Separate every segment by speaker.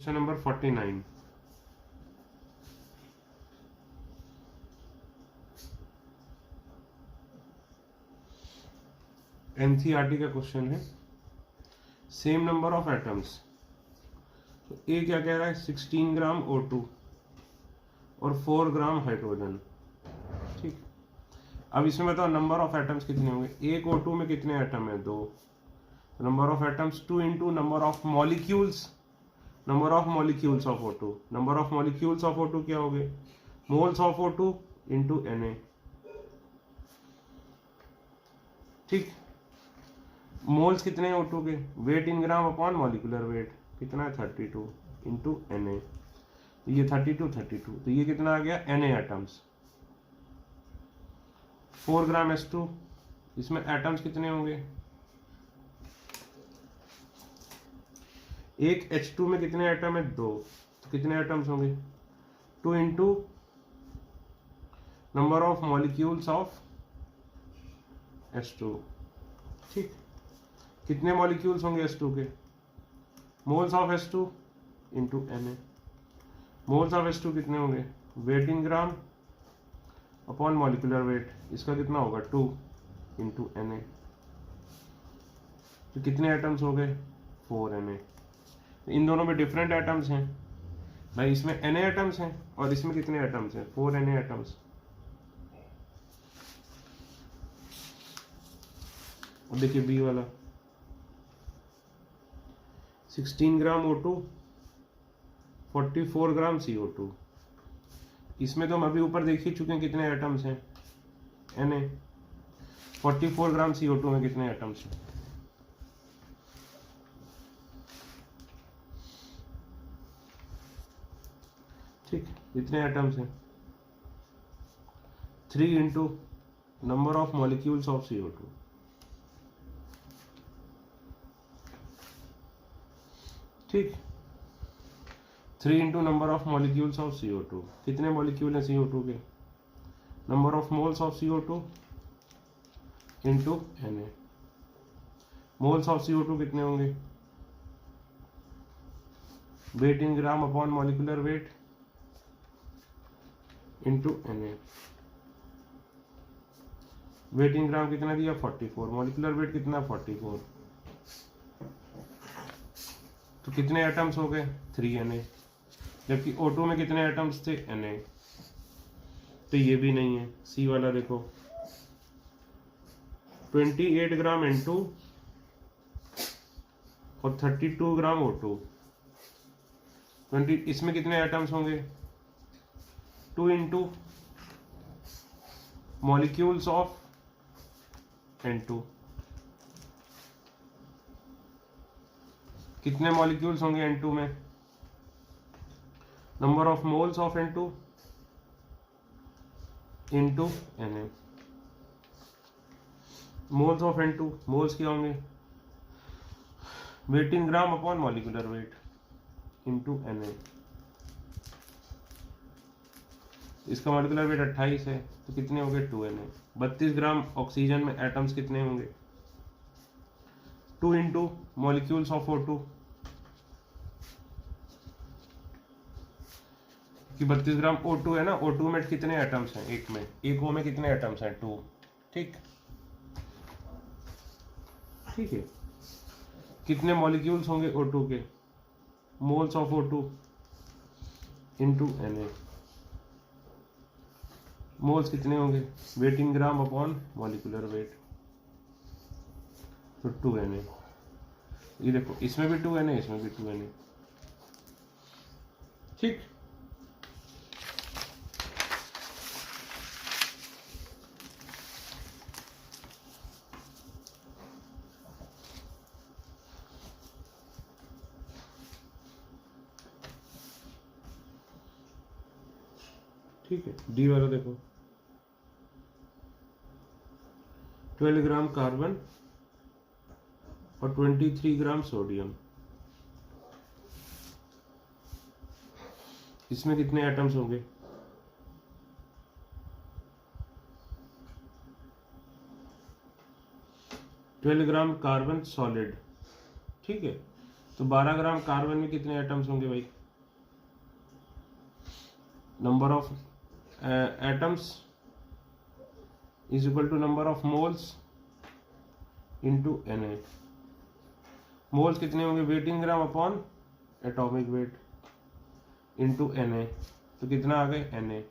Speaker 1: Question number 49। NCERT का question है। Same number of atoms, तो ए क्या कह रहा है 16 ग्राम O2 और 4 ग्राम हाइड्रोजन। ठीक, अब इसमें बताओ नंबर ऑफ एटम्स कितने होंगे। एक O2 में कितने एटम है, 2। Number of atoms 2 into number of molecules, number of molecules of O2। Number of molecules of O2 क्या हो गए, moles of O2 into Na। ठीक, मोल्स कितने हैं O2 के, wait in gram upon molecular weight कितना है 32 इंटू Na। ये 32 तो ये कितना आ गया Na एटम्स। 4 ग्राम H2, इसमें एटम्स कितने होंगे, एक H2 में कितने एटम है, 2, तो कितने एटम्स होंगे 2 into number of molecules of H2। ठीक, कितने मॉलिक्यूल्स होंगे H2 के, moles of H2 into Na। Moles of H2 कितने होंगे, weight in gram upon molecular wait, इसका कितना होगा 2 इंटू Na। तो कितने एटम्स हो गए 4 Na। इन दोनों में डिफरेंट एटम्स हैं भाई, इसमें Na एटम्स हैं और इसमें कितने एटम्स हैं 4 Na एटम्स। अब देखिए बी वाला 16 ग्राम O2 44 ग्राम CO2। इसमें तो हम अभी ऊपर देख ही चुके हैं कितने एटम्स हैं Na। 44 ग्राम CO2 में कितने एटम्स हैं, ठीक, कितने एटम्स हैं 3 into number of molecules of CO2। ठीक, 3 into number of molecules of CO2, कितने मॉलिक्यूल हैं CO2 के, number of moles of CO2 into Na। Moles of CO2 कितने होंगे, weight in gram upon molecular weight into Na। Weight in gram कितना दिया 44, molecular weight कितना 44, तो कितने एटम्स हो गए 3 Na। जबकि O2 में कितने एटम्स थे Na, तो ये भी नहीं है। सी वाला देखो 28 ग्राम N2 और 32 ग्राम O2। 20, इसमें कितने एटम्स होंगे 2 इंटू मॉलिक्यूल्स ऑफ N2। कितने मॉलिक्यूल्स होंगे N2 में, number of moles of N2 into Na। Moles of N2, moles क्या होंगे, weight in gram upon molecular weight into Na। इसका मॉलिकुलर वेट 28 है, तो कितने होंगे 2 Na। 32 ग्राम ऑक्सीजन में एटम्स कितने होंगे 2 इंटू मॉलिक्यूल्स ऑफ O2 कि 32 ग्राम O2 है ना, O2 में कितने एटम्स हैं, एक में, एक O में कितने एटम्स हैं 2। ठीक, ठीक है, कितने मॉलिक्यूल्स होंगे O2 के, moles of O2 into Na। Moles कितने होंगे, weight in gram upon molecular wait, तो 2 Na। ये देखो इसमें भी 2 Na, इसमें भी 2 Na। ठीक, ठीक है। डी वाला देखो 12 ग्राम कार्बन और 23 ग्राम सोडियम। इसमें कितने एटम्स होंगे, ट्वेल्व ग्राम कार्बन सॉलिड। ठीक है, तो 12 ग्राम कार्बन में कितने एटम्स होंगे भाई? Number of atoms is equal to number of moles into Na। Moles कितने होंगे? Weight in gram upon atomic weight into Na। तो कितना आ गए? Na।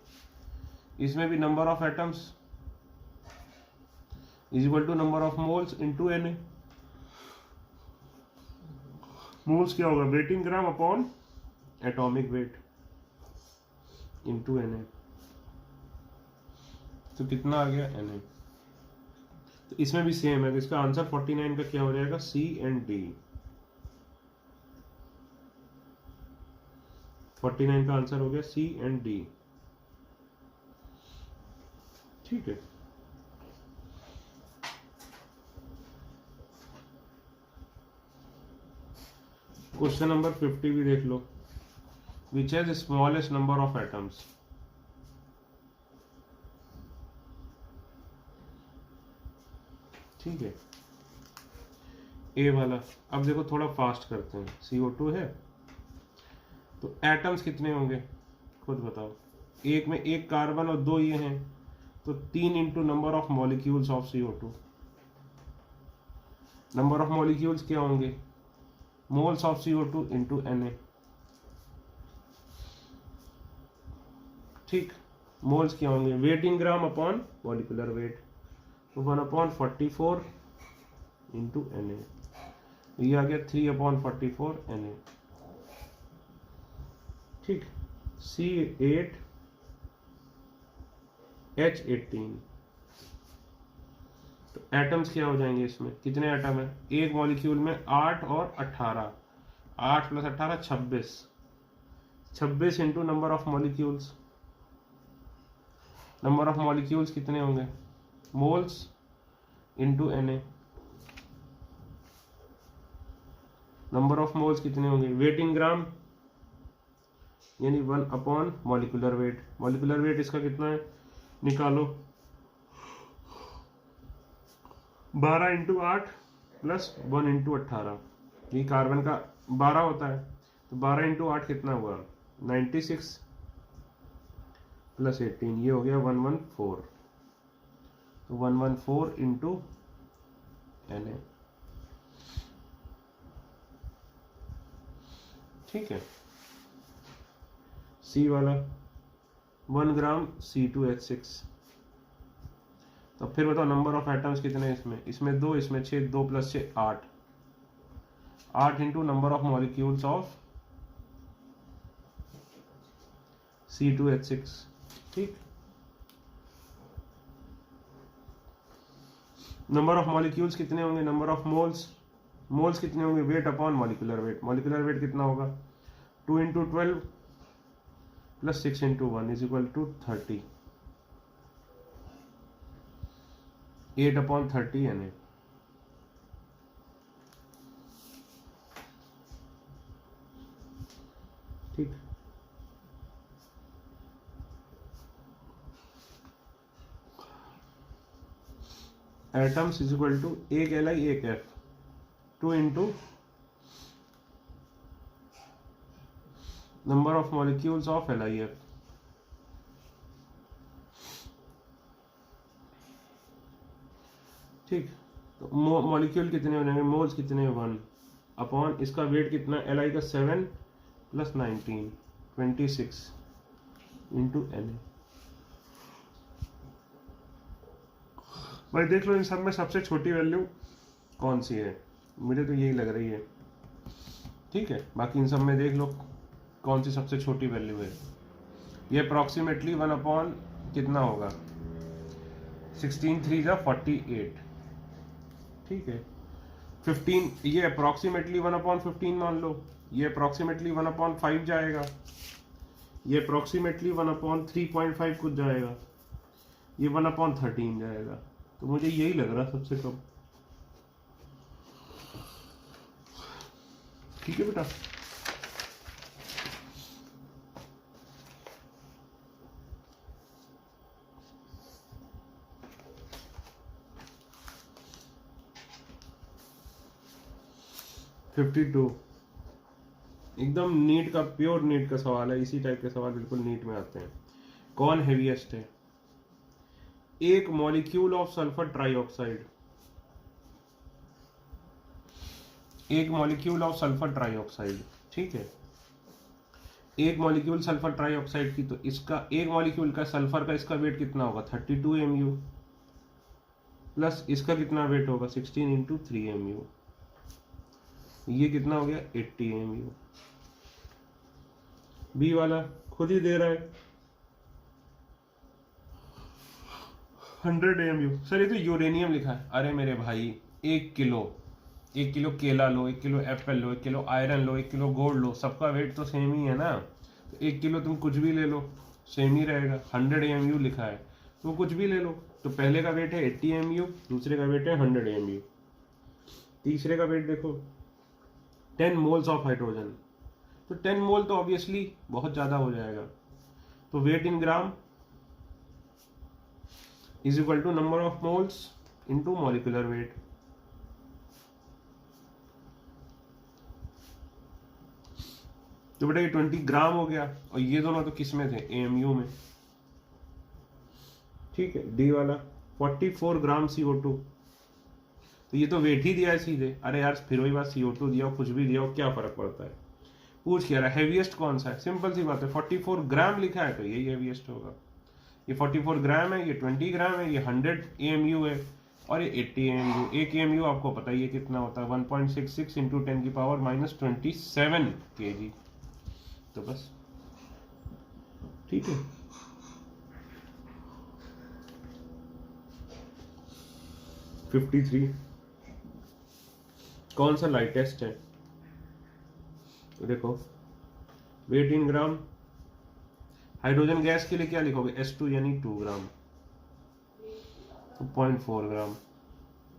Speaker 1: इसमें भी number of atoms is equal to number of moles into Na। Moles क्या होगा? Weight in gram upon atomic weight into Na। तो कितना आ गया? Na। तो इसमें भी सेम है, तो इसका आंसर 49 का क्या हो जाएगा? C and D। 49 का आंसर हो गया C एंड D। ठीक है। क्वेश्चन नंबर 50 भी देख लो। Which has smallest number of atoms? ठीक है, ए वाला। अब देखो थोड़ा फास्ट करते हैं। CO2 है तो एटम्स कितने होंगे खुद बताओ। एक में एक कार्बन और दो ये हैं, तो 3 into number of molecules of CO2। Number of molecules क्या होंगे? Moles of CO2 into Na। ठीक, मोल्स क्या होंगे? Weight in gram upon molecular wait, तो 1/44 इंटू Na। ये आ गया 3/44 Na। ठीक, C8H18। तो एटम्स क्या हो जाएंगे इसमें? कितने एटम है एक मॉलिक्यूल में? 8 और 18। 8 plus 18 26। 26 into number of molecules. Number of molecules कितने होंगे? Moles into Na। Number of moles कितने होंगे? वेट इन ग्राम यानी 1 मॉलिकुलर वेट। मॉलिकुलर वेट इसका कितना है? निकालो। 12 इंटू 8 प्लस 1 इंटू 18। ये कार्बन का 12 होता है, तो 12 इंटू 8 कितना हुआ? 96 प्लस 18, ये हो गया 114। तो 114 इंटू Na। ठीक है। C वाला 1 ग्राम C2H6। तो फिर बताओ नंबर ऑफ एटम्स कितने हैं इसमें? इसमें 2, इसमें 6, 2 plus 6 8। 8 into number of molecules of C2H6। ठीक, नंबर ऑफ मॉलिक्यूल्स कितने होंगे? Number of moles. मोल्स कितने होंगे? Weight upon molecular weight. Molecular weight कितना होगा? 2 into 12 plus 6 into 1 is equal to 30। 8/30 Na। ठीक, एटम्स इज इक्वल टू एक Li एक F, 2 into number of molecules of LiF। ठीक, तो मॉलिक्यूल कितने हो जाएंगे? मोल्स कितने? 1 अपॉन इसका वेट कितना? Li का 7 प्लस 19 26 इंटू Na। भाई देख लो इन सब में सबसे छोटी वैल्यू कौन सी है? मुझे तो यही लग रही है। ठीक है, बाकी इन सब में देख लो कौन सी सबसे छोटी वैल्यू है। ये अप्रॉक्सीमेटली 1 अपॉन कितना होगा? 16 3 जा 48। ठीक है, 15 ये अप्रॉक्सीमेटली 1/15 मान लो। ये अप्रॉक्सीमेटली 1/5 जाएगा। ये अप्रॉक्सीमेटली 1/3.5 कुछ जाएगा। ये 1/13 जाएगा। तो मुझे यही लग रहा सबसे कम। ठीक है बेटा। एकदम नीट का, प्योर नीट का सवाल है, इसी टाइप के सवाल बिल्कुल नीट में आते हैं। कौन हेवीएस्ट है? एक मॉलिक्यूल ऑफ सल्फर ट्राइऑक्साइड, एक मॉलिक्यूल ऑफ सल्फर ट्राइऑक्साइड, ठीक है, एक मॉलिक्यूल सल्फर ट्राइऑक्साइड की, तो इसका एक मॉलिक्यूल का सल्फर का इसका वेट कितना होगा 32 MU, प्लस इसका कितना वेट होगा 16 इंटू 3 MU, ये कितना हो गया 80 MU। बी वाला खुद ही दे रहा है 100 MU। सर ये तो यूरेनियम लिखा है। अरे मेरे भाई, 1 किलो केला लो, 1 किलो एप्पल लो, 1 किलो आयरन लो, 1 किलो गोल्ड लो, सबका वेट तो सेम ही है ना। तो 1 किलो तुम कुछ भी ले लो, सेम ही रहेगा। 100 MU लिखा है, तुम कुछ भी ले लो। तो पहले का वेट है 80 MU, दूसरे का वेट है 100 MU, तीसरे का वेट देखो 10 मोल्स ऑफ हाइड्रोजन। तो 10 मोल तो ऑब्वियसली बहुत ज़्यादा हो जाएगा। तो weight in gram is equal to number of moles into molecular weight. तो बेटा ये 20 ग्राम हो गया, और ये दोनों तो किस में थे, AMU में, ठीक है। डी वाला 44 ग्राम CO2, तो ये तो वेट ही दिया है सीधे। अरे यार फिर वही बात, CO2 दिया हो कुछ भी दिया हो, क्या फर्क पड़ता है। पूछ क्या रहा है हैवीएस्ट कौन सा है, सिंपल सी बात है, 44 ग्राम लिखा है तो यही हैवीएस्ट होगा। ये 44 ग्राम है, ये 20 ग्राम है, ये 100 AMU है, और ये 80 AMU। एक AMU आपको पता ही है कितना होता है, 1.66 इंटू 10 की पावर -27 kg। तो बस ठीक है। फिफ्टी 53 कौन सा लाइटेस्ट है? तो देखो wait in gram, hydrogen gas के लिए क्या लिखोगे, S2 यानी 2 ग्राम, तो 0.4 ग्राम।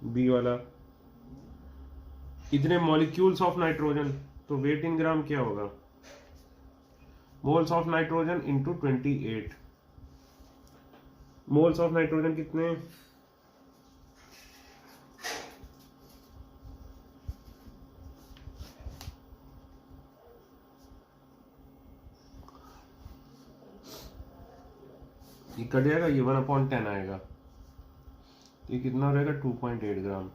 Speaker 1: बी वाला इतने मॉलिक्यूल्स ऑफ नाइट्रोजन, तो वेट इन ग्राम क्या होगा, moles of nitrogen into 28। Moles of nitrogen कितने, ये कट जाएगा, ये 1/10 आएगा, ये कितना रहेगा 2.8 ग्राम।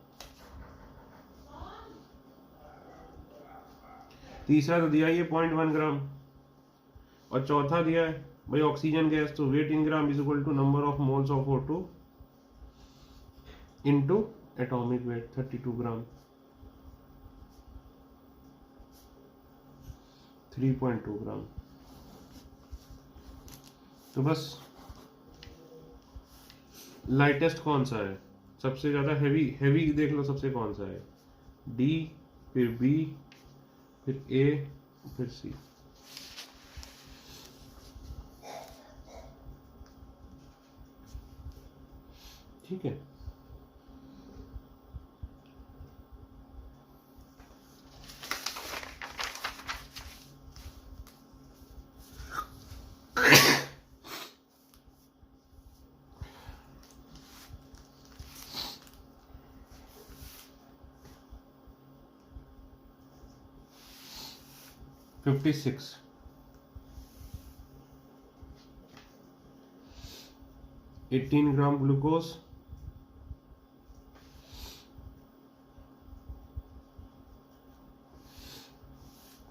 Speaker 1: तीसरा तो दिया ये 0.1 ग्राम, और चौथा दिया है भाई ऑक्सीजन गैस, तो weight in gram is equal to number of moles of O2 into atomic weight 32 gram, 3.2 gram. तो बस लाइटेस्ट कौन सा है, सबसे ज्यादा हैवी, हैवी देख लो सबसे कौन सा है, डी, फिर बी, फिर ए, फिर सी। ठीक है। फिफ्टी 18 ग्राम ग्लूकोज,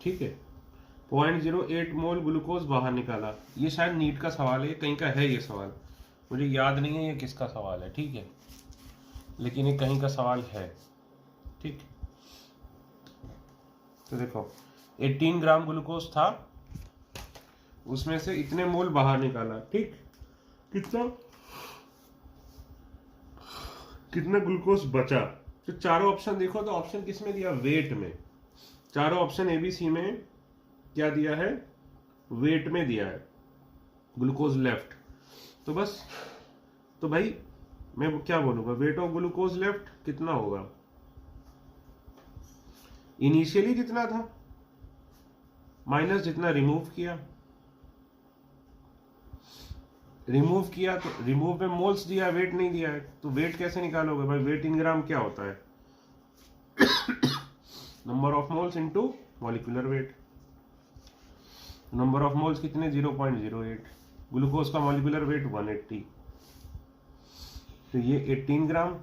Speaker 1: ठीक है, 0.08 मोल ग्लूकोज बाहर निकाला। ये शायद नीट का सवाल है, कहीं का है ये सवाल, मुझे याद नहीं है ये किसका सवाल है, ठीक है, लेकिन ये कहीं का सवाल है, ठीक। तो देखो 18 ग्राम ग्लूकोज था, उसमें से इतने मोल बाहर निकाला, ठीक, कितना कितना ग्लूकोज बचा। तो चारों ऑप्शन देखो, तो ऑप्शन किसमें दिया, वेट में। चारों ऑप्शन ABC में क्या दिया है, वेट में दिया है, ग्लूकोज लेफ्ट। तो बस, तो भाई मैं क्या बोलूंगा, वेट ऑफ ग्लूकोज लेफ्ट कितना होगा, इनिशियली कितना था माइनस जितना रिमूव किया, तो रिमूव में मोल्स दिया, वेट नहीं दिया है, तो वेट कैसे निकालोगे भाई, वेट इन ग्राम क्या होता है number of moles into molecular wait. Number of moles कितने 0.08, ग्लूकोज का मॉलिक्यूलर वेट 180, तो ये 18 ग्राम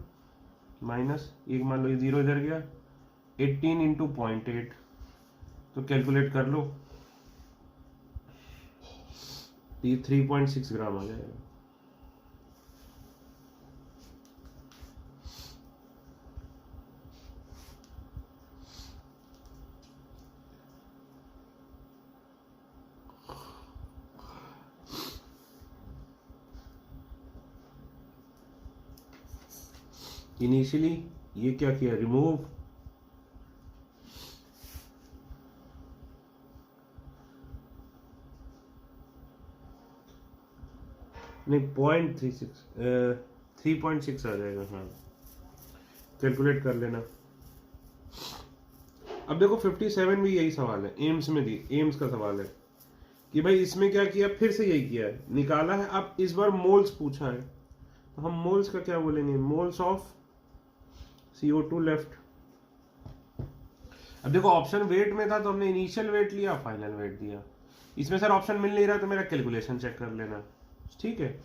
Speaker 1: माइनस एक, मान लो ये 0 इधर गया, 18 इंटू 0.8, तो कैलकुलेट कर लो, ये 3.6 ग्राम आ जाएगा। इनिशियली ये क्या किया, रिमूव, नहीं 0.36 3.6 आ जाएगा। हाँ कैलकुलेट कर लेना। अब देखो 57 भी यही सवाल है, एम्स में दी, एम्स का सवाल है कि भाई इसमें क्या किया, फिर से यही किया है, निकाला है। अब इस बार मोल्स पूछा है, तो हम मोल्स का क्या बोलेंगे, मोल्स ऑफ CO2 लेफ्ट। अब देखो ऑप्शन वेट में था तो हमने इनिशियल वेट लिया, फाइनल वेट दिया। इसमें सर ऑप्शन मिल नहीं रहा तो मेरा कैलकुलेशन चेक कर लेना, ठीक है।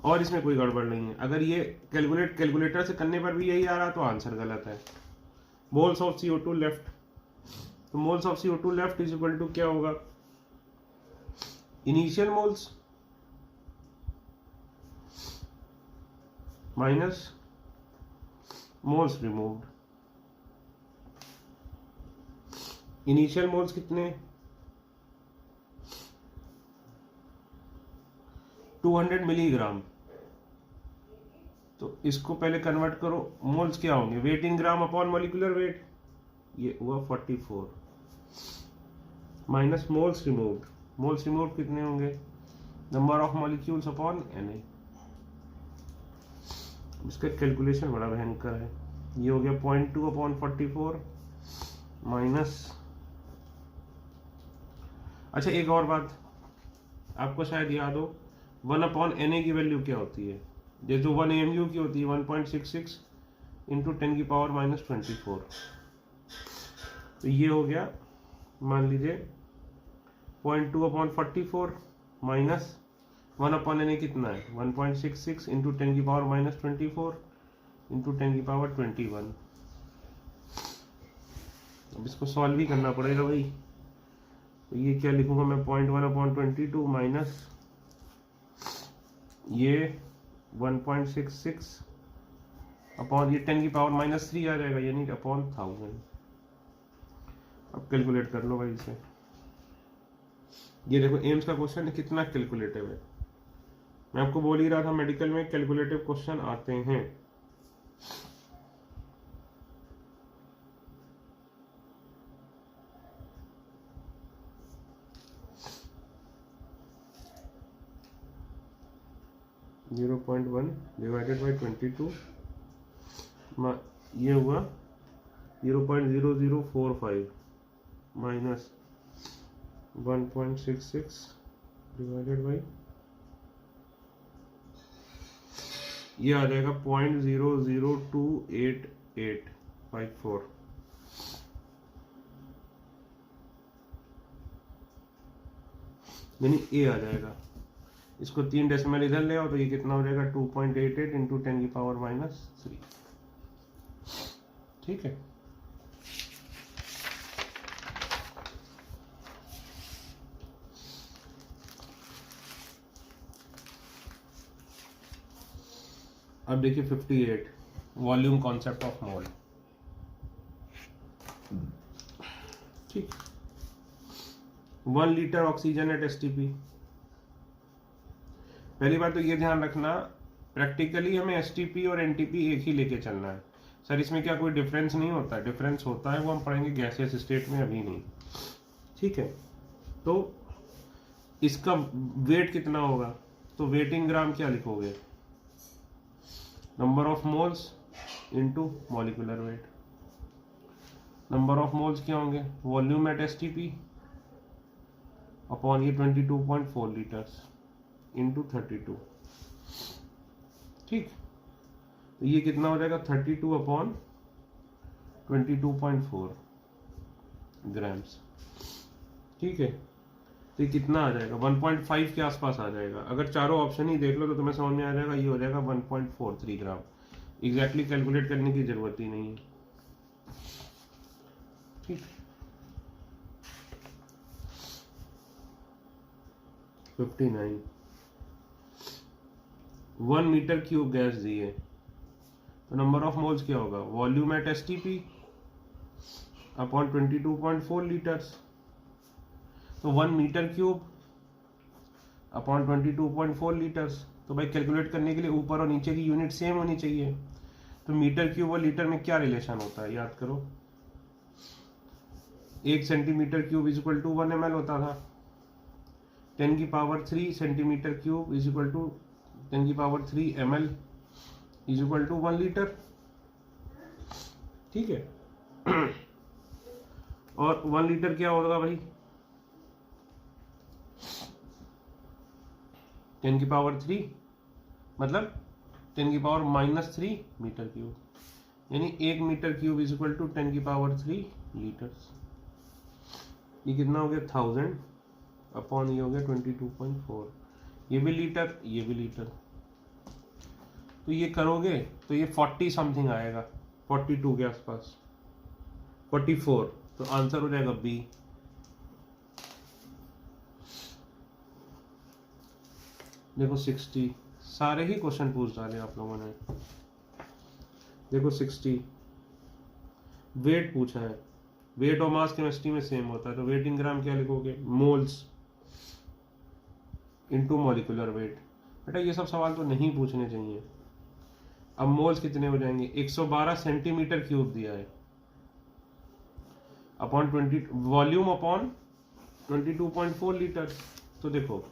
Speaker 1: और इसमें कोई गड़बड़ नहीं है, अगर ये कैलकुलेटर से करने पर भी यही आ रहा तो आंसर गलत है। मोल्स ऑफ CO2 लेफ्ट, तो moles of CO2 left is equal to क्या होगा, initial moles minus moles removed. Initial moles कितने, 200 मिलीग्राम, तो इसको पहले कन्वर्ट करो, मोल्स क्या होंगे, weight in gram upon molecular wait, ये हुआ 44 minus moles removed, moles removed कितने होंगे, number of molecules upon Na। इसका कैलकुलेशन बड़ा भयंकर है, ये हो गया 0.2 अपॉन 44 माइनस, अच्छा एक और बात आपको शायद याद हो, 1 अपॉन Na की वैल्यू क्या होती है, ये जो 1 AMU की होती है 1.66 इंटू 10 की पावर माइनस 24, तो ये हो गया मान लीजिए 0.2 अपॉन 44 माइनस 1 अपॉन Na कितना है 1.66 इंटू 10 की पावर माइनस 24 इंटू 10 की पावर 21। अब इसको सॉल्व ही करना पड़ेगा भाई, तो ये क्या लिखूंगा मैं, 0.1 अपॉन 22 माइनस ये 1.66 अपॉन ये 10 की पावर माइनस 3 आ जाएगा, यानी अपॉन 1000। अब कैलकुलेट कर लो भाई इसे, ये देखो एम्स का क्वेश्चन है, कितना कैलकुलेटिव है। मैं आपको बोल ही रहा था मेडिकल में कैलकुलेटिव क्वेश्चन आते हैं। जीरो 0.1 डिवाइडेड बाई 22, ये हुआ 0.0045 माइनस 1.66 डिवाइडेड बाई, ये आ जाएगा 0.002854, यानी ए आ जाएगा। इसको 3 डेसिमल इधर ले आओ तो ये कितना हो जाएगा 2.88 इंटू 10 की पावर माइनस 3, ठीक है। अब देखिए 58 वॉल्यूम कॉन्सेप्ट ऑफ मोल, ठीक, 1 लीटर ऑक्सीजन एट STP। पहली बात तो ये ध्यान रखना, प्रैक्टिकली हमें STP और NTP एक ही लेके चलना है। सर इसमें क्या कोई डिफरेंस नहीं होता, डिफरेंस होता है वो हम पढ़ेंगे गैसियस स्टेट में, अभी नहीं, ठीक है। तो इसका वेट कितना होगा, तो वेट इन ग्राम क्या लिखोगे, number of moles into molecular wait. Number of moles क्या होंगे, वॉल्यूम एट STP अपॉन ये 22.4 लीटर्स इंटू 32, ठीक, तो ये कितना हो जाएगा 32 अपॉन 22.4 ग्राम्स, ठीक है। तो ये कितना आ जाएगा, 1.5 के आसपास आ जाएगा। अगर चारों ऑप्शन ही देख लो तो तुम्हें समझ में आ जाएगा, ये हो जाएगा 1.43 ग्राम। एग्जैक्टली कैलकुलेट करने की जरूरत ही नहीं है। ठीक, 59 1 मीटर क्यूब गैस दी है, तो नंबर ऑफ मोल्स क्या होगा, volume at STP upon 22.4 litres. तो 1 मीटर क्यूब अपॉन 22.4 लीटर्स। तो भाई कैलकुलेट करने के लिए ऊपर और नीचे की यूनिट सेम होनी चाहिए। तो मीटर क्यूब और लीटर में क्या रिलेशन होता है, याद करो। 1 centimetre cube is equal to 1 ml होता था। 10 की power 3 centimetre cube is equal to 10 की power 3 ml is equal to 1 litre. ठीक है। और 1 लीटर क्या होगा भाई, 10 की पावर 3 मतलब 10 की पावर -3 मीटर क्यूब, यानी 1 metre cube is equal to 10 की पावर 3 लीटर्स। ये कितना हो गया 1000 अपॉन ये हो गया 22.4। ये भी लीटर, ये भी लीटर। तो ये करोगे तो ये 40 समथिंग आएगा, 42 के आसपास, 44। तो आंसर हो जाएगा बी। देखो 60, सारे ही क्वेश्चन पूछ डाले आप लोगों ने। देखो 60 वेट पूछा है, वेट और मास केमिस्ट्री में सेम होता है। तो वेट इन ग्राम क्या लिखोगे, मोल्स इनटू मॉलिक्यूलर वेट। बेटा ये सब सवाल तो नहीं पूछने चाहिए। अब मोल्स कितने हो जाएंगे, 112 सेंटीमीटर क्यूब दिया है अपॉन 20, वॉल्यूम अपॉन 22.4 लीटर। तो देखो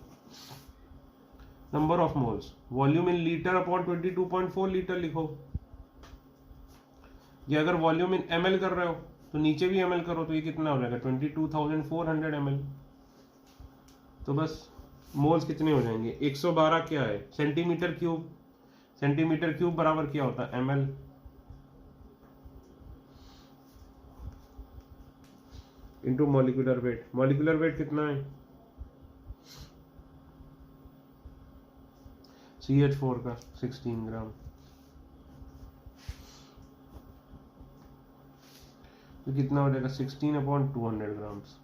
Speaker 1: number of moles, volume in litre upon 22.4 litre लिखो। ये अगर वॉल्यूम इन ml कर रहे हो तो नीचे भी ml करो, तो ये कितना हो जाएगा 22,400 ml। तो बस मोल्स कितने हो जाएंगे, 112 क्या है सेंटीमीटर क्यूब, सेंटीमीटर क्यूब बराबर क्या होता है ml। Into molecular wait, molecular weight कितना है CH4 का 16 ग्राम। तो कितना हो जाएगा 16 अपॉन 200 ग्राम्स।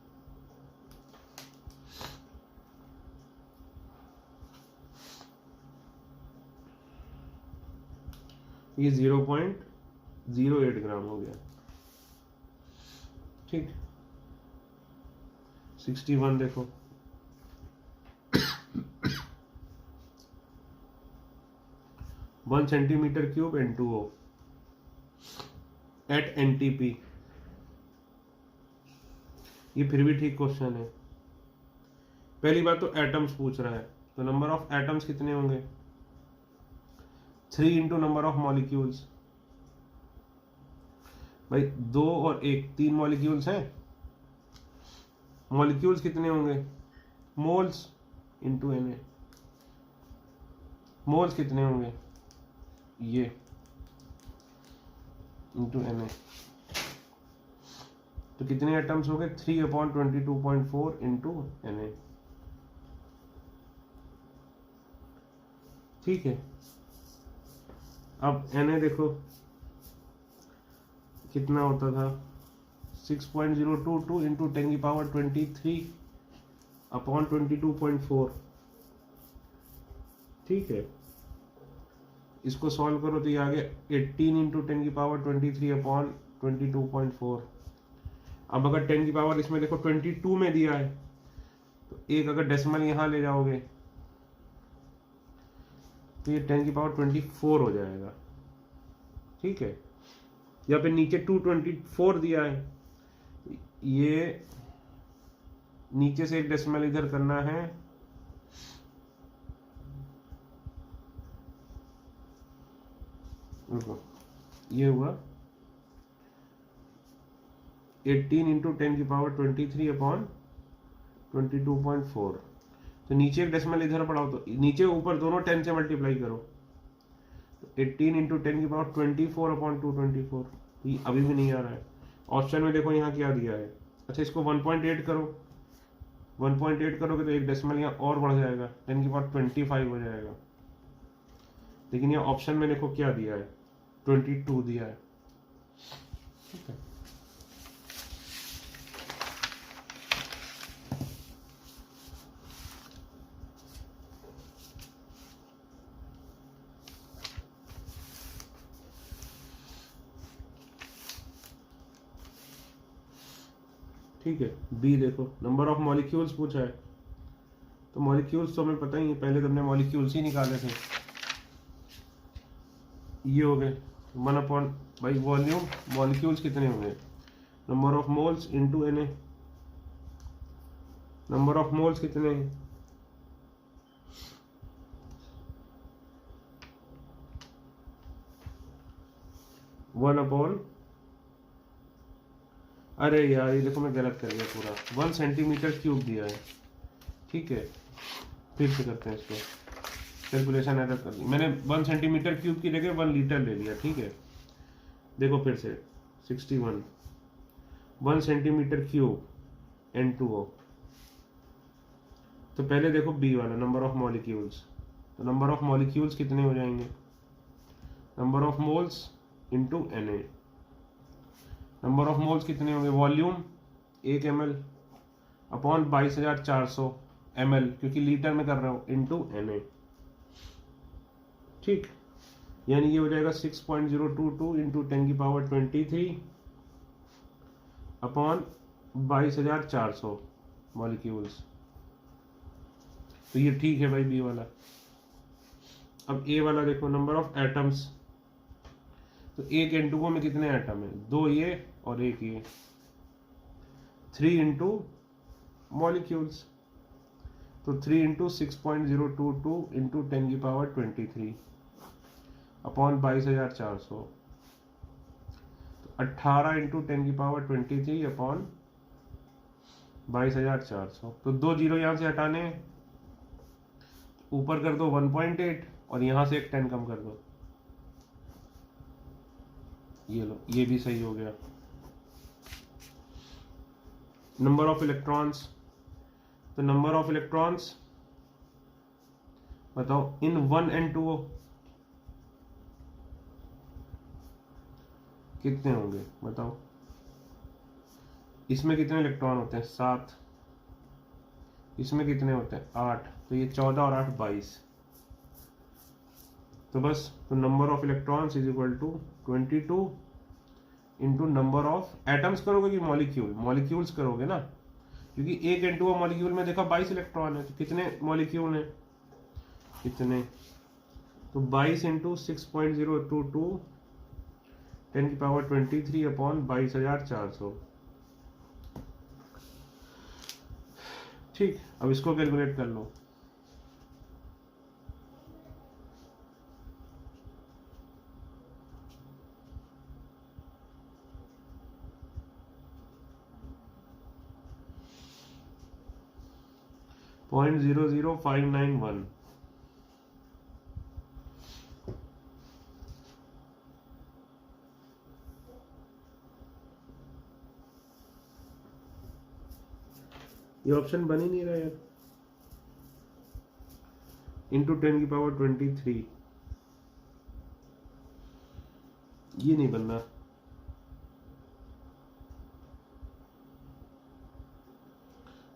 Speaker 1: ये 0.08 ग्राम हो गया। ठीक, 61 देखो, 1 centimetre cube N2O eight NTP। ये फिर भी ठीक क्वेश्चन है। पहली बात तो एटम्स पूछ रहा है, तो नंबर ऑफ एटम्स कितने होंगे 3 इंटू नंबर ऑफ मॉलिक्यूल्स। भाई 2 और 1 3 मॉलिक्यूल्स हैं, मॉलिक्यूल्स कितने होंगे मोल्स इंटू Na। मोल्स कितने होंगे ये इंटू Na। तो कितने एटम्स हो गए 3 अपॉन 22.4 इंटू Na। ठीक है। अब Na देखो कितना होता था 6.022 इंटू 10 की पावर 23 अपॉन 22.4। ठीक है, इसको सॉल्व करो तो ये आ गया 18 इंटू 10 की पावर 23 अपॉन 22.4। अब अगर 10 की पावर इसमें देखो 22 में दिया है, तो एक अगर डेसिमल यहां ले जाओगे तो ये 10 की पावर 24 हो जाएगा। ठीक है, या फिर नीचे 224 दिया है, ये नीचे से एक डेसिमल इधर करना है, ये हुआ 18 इंटू 10 की पावर 23 अपॉन 22.4। तो नीचे एक डेसिमल इधर पढ़ाओ, तो नीचे ऊपर दोनों 10 से मल्टीप्लाई करो, तो 18 इंटू 10 की पावर 24 अपॉन 224। ये अभी भी नहीं आ रहा है। ऑप्शन में देखो यहाँ क्या दिया है। अच्छा, इसको 1.8 करो, 1.8 करोगे तो एक डेसिमल यहाँ और बढ़ जाएगा, 10 की पावर 25 हो जाएगा। लेकिन यहाँ ऑप्शन में देखो क्या दिया है, 22 दिया है। ठीक है, ठीक है। बी देखो, नंबर ऑफ मॉलिक्यूल्स पूछा है, तो मॉलिक्यूल्स तो हमें पता ही है, पहले तो हमने मॉलिक्यूल्स ही निकाले थे। ये हो गए 1 अपॉन भाई वॉल्यूम, मॉलिक्यूल्स कितने होंगे, number of moles into Na। Number of moles कितने हैं, वन अपॉन, अरे यार ये देखो मैं गलत कर गया पूरा, 1 सेंटीमीटर क्यूब दिया है। ठीक है, फिर से करते हैं इसको, कैलकुलेशन एरर कर दी मैंने, 1 सेंटीमीटर क्यूब की जगह 1 लीटर ले लिया। ठीक है, देखो फिर से 61, 1 सेंटीमीटर क्यूब N2O। तो पहले देखो बी वाला, नंबर ऑफ मॉलिक्यूल्स, तो नंबर ऑफ मॉलिक्यूल्स कितने हो जाएंगे, number of moles into Na। Number of moles कितने होंगे, वॉल्यूम 1 ml अपॉन 22,400 ml, क्योंकि लीटर में कर रहा हूं, इंटू Na। ठीक, यानी ये हो जाएगा 6.022 इंटू 10 की पावर 23 अपॉन 22,400 मॉलिक्यूल्स। तो ये ठीक है भाई बी वाला। अब ए वाला देखो, नंबर ऑफ एटम्स, तो एक N2O में कितने एटम है, 2 ये और 1 ये, 3 इंटू मॉलिक्यूल्स, तो 3 इंटू 6.022 इंटू 10 की पावर 23 अपॉन 22,400, तो 18 इंटू 10 की पावर 23 अपॉन 22,400। तो 2 जीरो यहां से हटाने, ऊपर कर दो 1.8 और यहां से एक 10 कम कर दो, ये लो, ये भी सही हो गया। नंबर ऑफ इलेक्ट्रॉन्स, तो नंबर ऑफ इलेक्ट्रॉन्स बताओ इन 1 N2O कितने होंगे बताओ, इसमें कितने इलेक्ट्रॉन होते हैं, 7, इसमें कितने होते हैं, 8, तो ये 14 और 8 22। तो बस, तो number of electrons is equal to 22 into number of atoms करोगे कि मॉलिक्यूल, मॉलिक्यूल्स करोगे ना, क्योंकि एक N2O मॉलिक्यूल में देखा 22 इलेक्ट्रॉन है, तो कितने मॉलिक्यूल हैं, कितने, तो 22 इंटू 6.022 10 की पावर 23 अपॉन 22,400। ठीक, अब इसको कैलकुलेट कर लो। .00591, ये ऑप्शन बन ही नहीं रहा यार, इंटू 10 की पावर 23, ये नहीं बनना।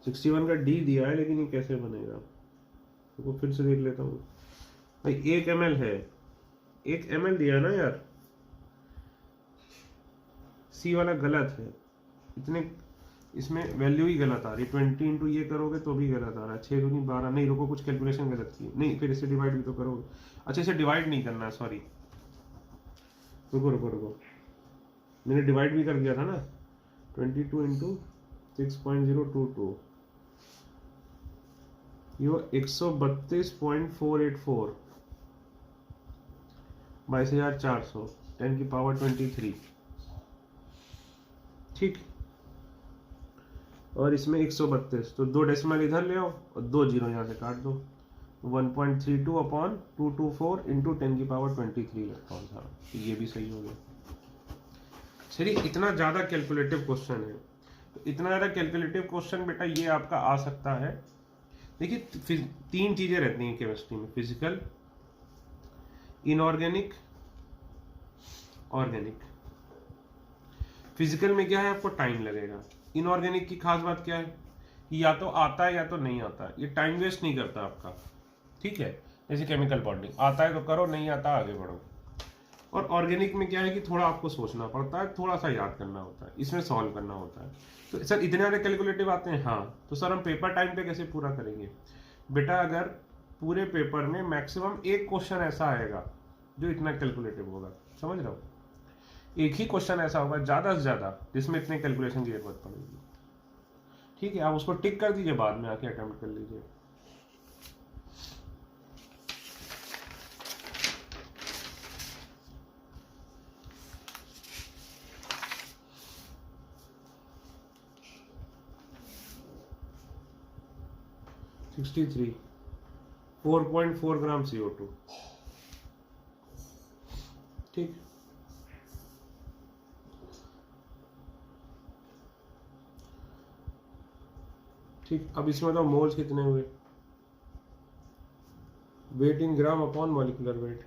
Speaker 1: सिक्सटी 61 का डी दिया है, लेकिन ये कैसे बनेगा, तो फिर से देख लेता हूँ भाई। 1 ml है, 1 ml दिया ना यार, सी वाला गलत है, इतने इसमें वैल्यू ही गलत आ रही है, 20 इंटू ये करोगे तो भी गलत आ रहा है, 6 दूनी 12, नहीं रुको कुछ कैलकुलेशन गलत की, नहीं फिर इसे डिवाइड भी तो करोगे, अच्छा इसे डिवाइड नहीं करना है, सॉरी, रुको रुको रुको, मैंने डिवाइड भी कर दिया था ना, 22 इंटू 6.022, ये 132.484 22,400 10 की पावर 23। ठीक, और इसमें 132, तो 2 डेसिमल इधर ले आओ और 2 जीरो यहाँ से काट दो, 1.32 अपॉन 224 इंटू 10 की पावर 23 इलेक्ट्रॉन था, ये भी सही हो गया। चलिए, इतना ज़्यादा कैलकुलेटिव क्वेश्चन है, तो इतना ज़्यादा कैलकुलेटिव क्वेश्चन बेटा ये आपका आ सकता है। देखिए 3 चीज़ें रहती हैं केमिस्ट्री में, फिजिकल, इनऑर्गेनिक, ऑर्गेनिक। फिजिकल में क्या है, आपको टाइम लगेगा। इनऑर्गेनिक की खास बात क्या है कि या तो आता है या तो नहीं आता, ये टाइम वेस्ट नहीं करता आपका, ठीक है। जैसे केमिकल बॉन्डिंग, आता है तो करो, नहीं आता आगे बढ़ो। और ऑर्गेनिक में क्या है कि थोड़ा आपको सोचना पड़ता है, थोड़ा सा याद करना होता है, इसमें सॉल्व करना होता है। तो सर इतने ज़्यादा कैलकुलेटिव आते हैं, हाँ। तो सर हम पेपर टाइम पे कैसे पूरा करेंगे बेटा? अगर पूरे पेपर में मैक्सिमम एक क्वेश्चन ऐसा आएगा जो इतना कैलकुलेटिव होगा, समझ रहे हो? एक ही क्वेश्चन ऐसा होगा ज़्यादा से ज़्यादा जिसमें इतने कैलकुलेशन की जरूरत पड़ेगी, ठीक है। आप उसको टिक कर दीजिए, बाद में आके अटेम्प्ट कर लीजिए। (63) 4.4 ग्राम CO2, ठीक। ठीक, अब इसमें तो मोल्स कितने हुए? Wait in gram upon molecular wait.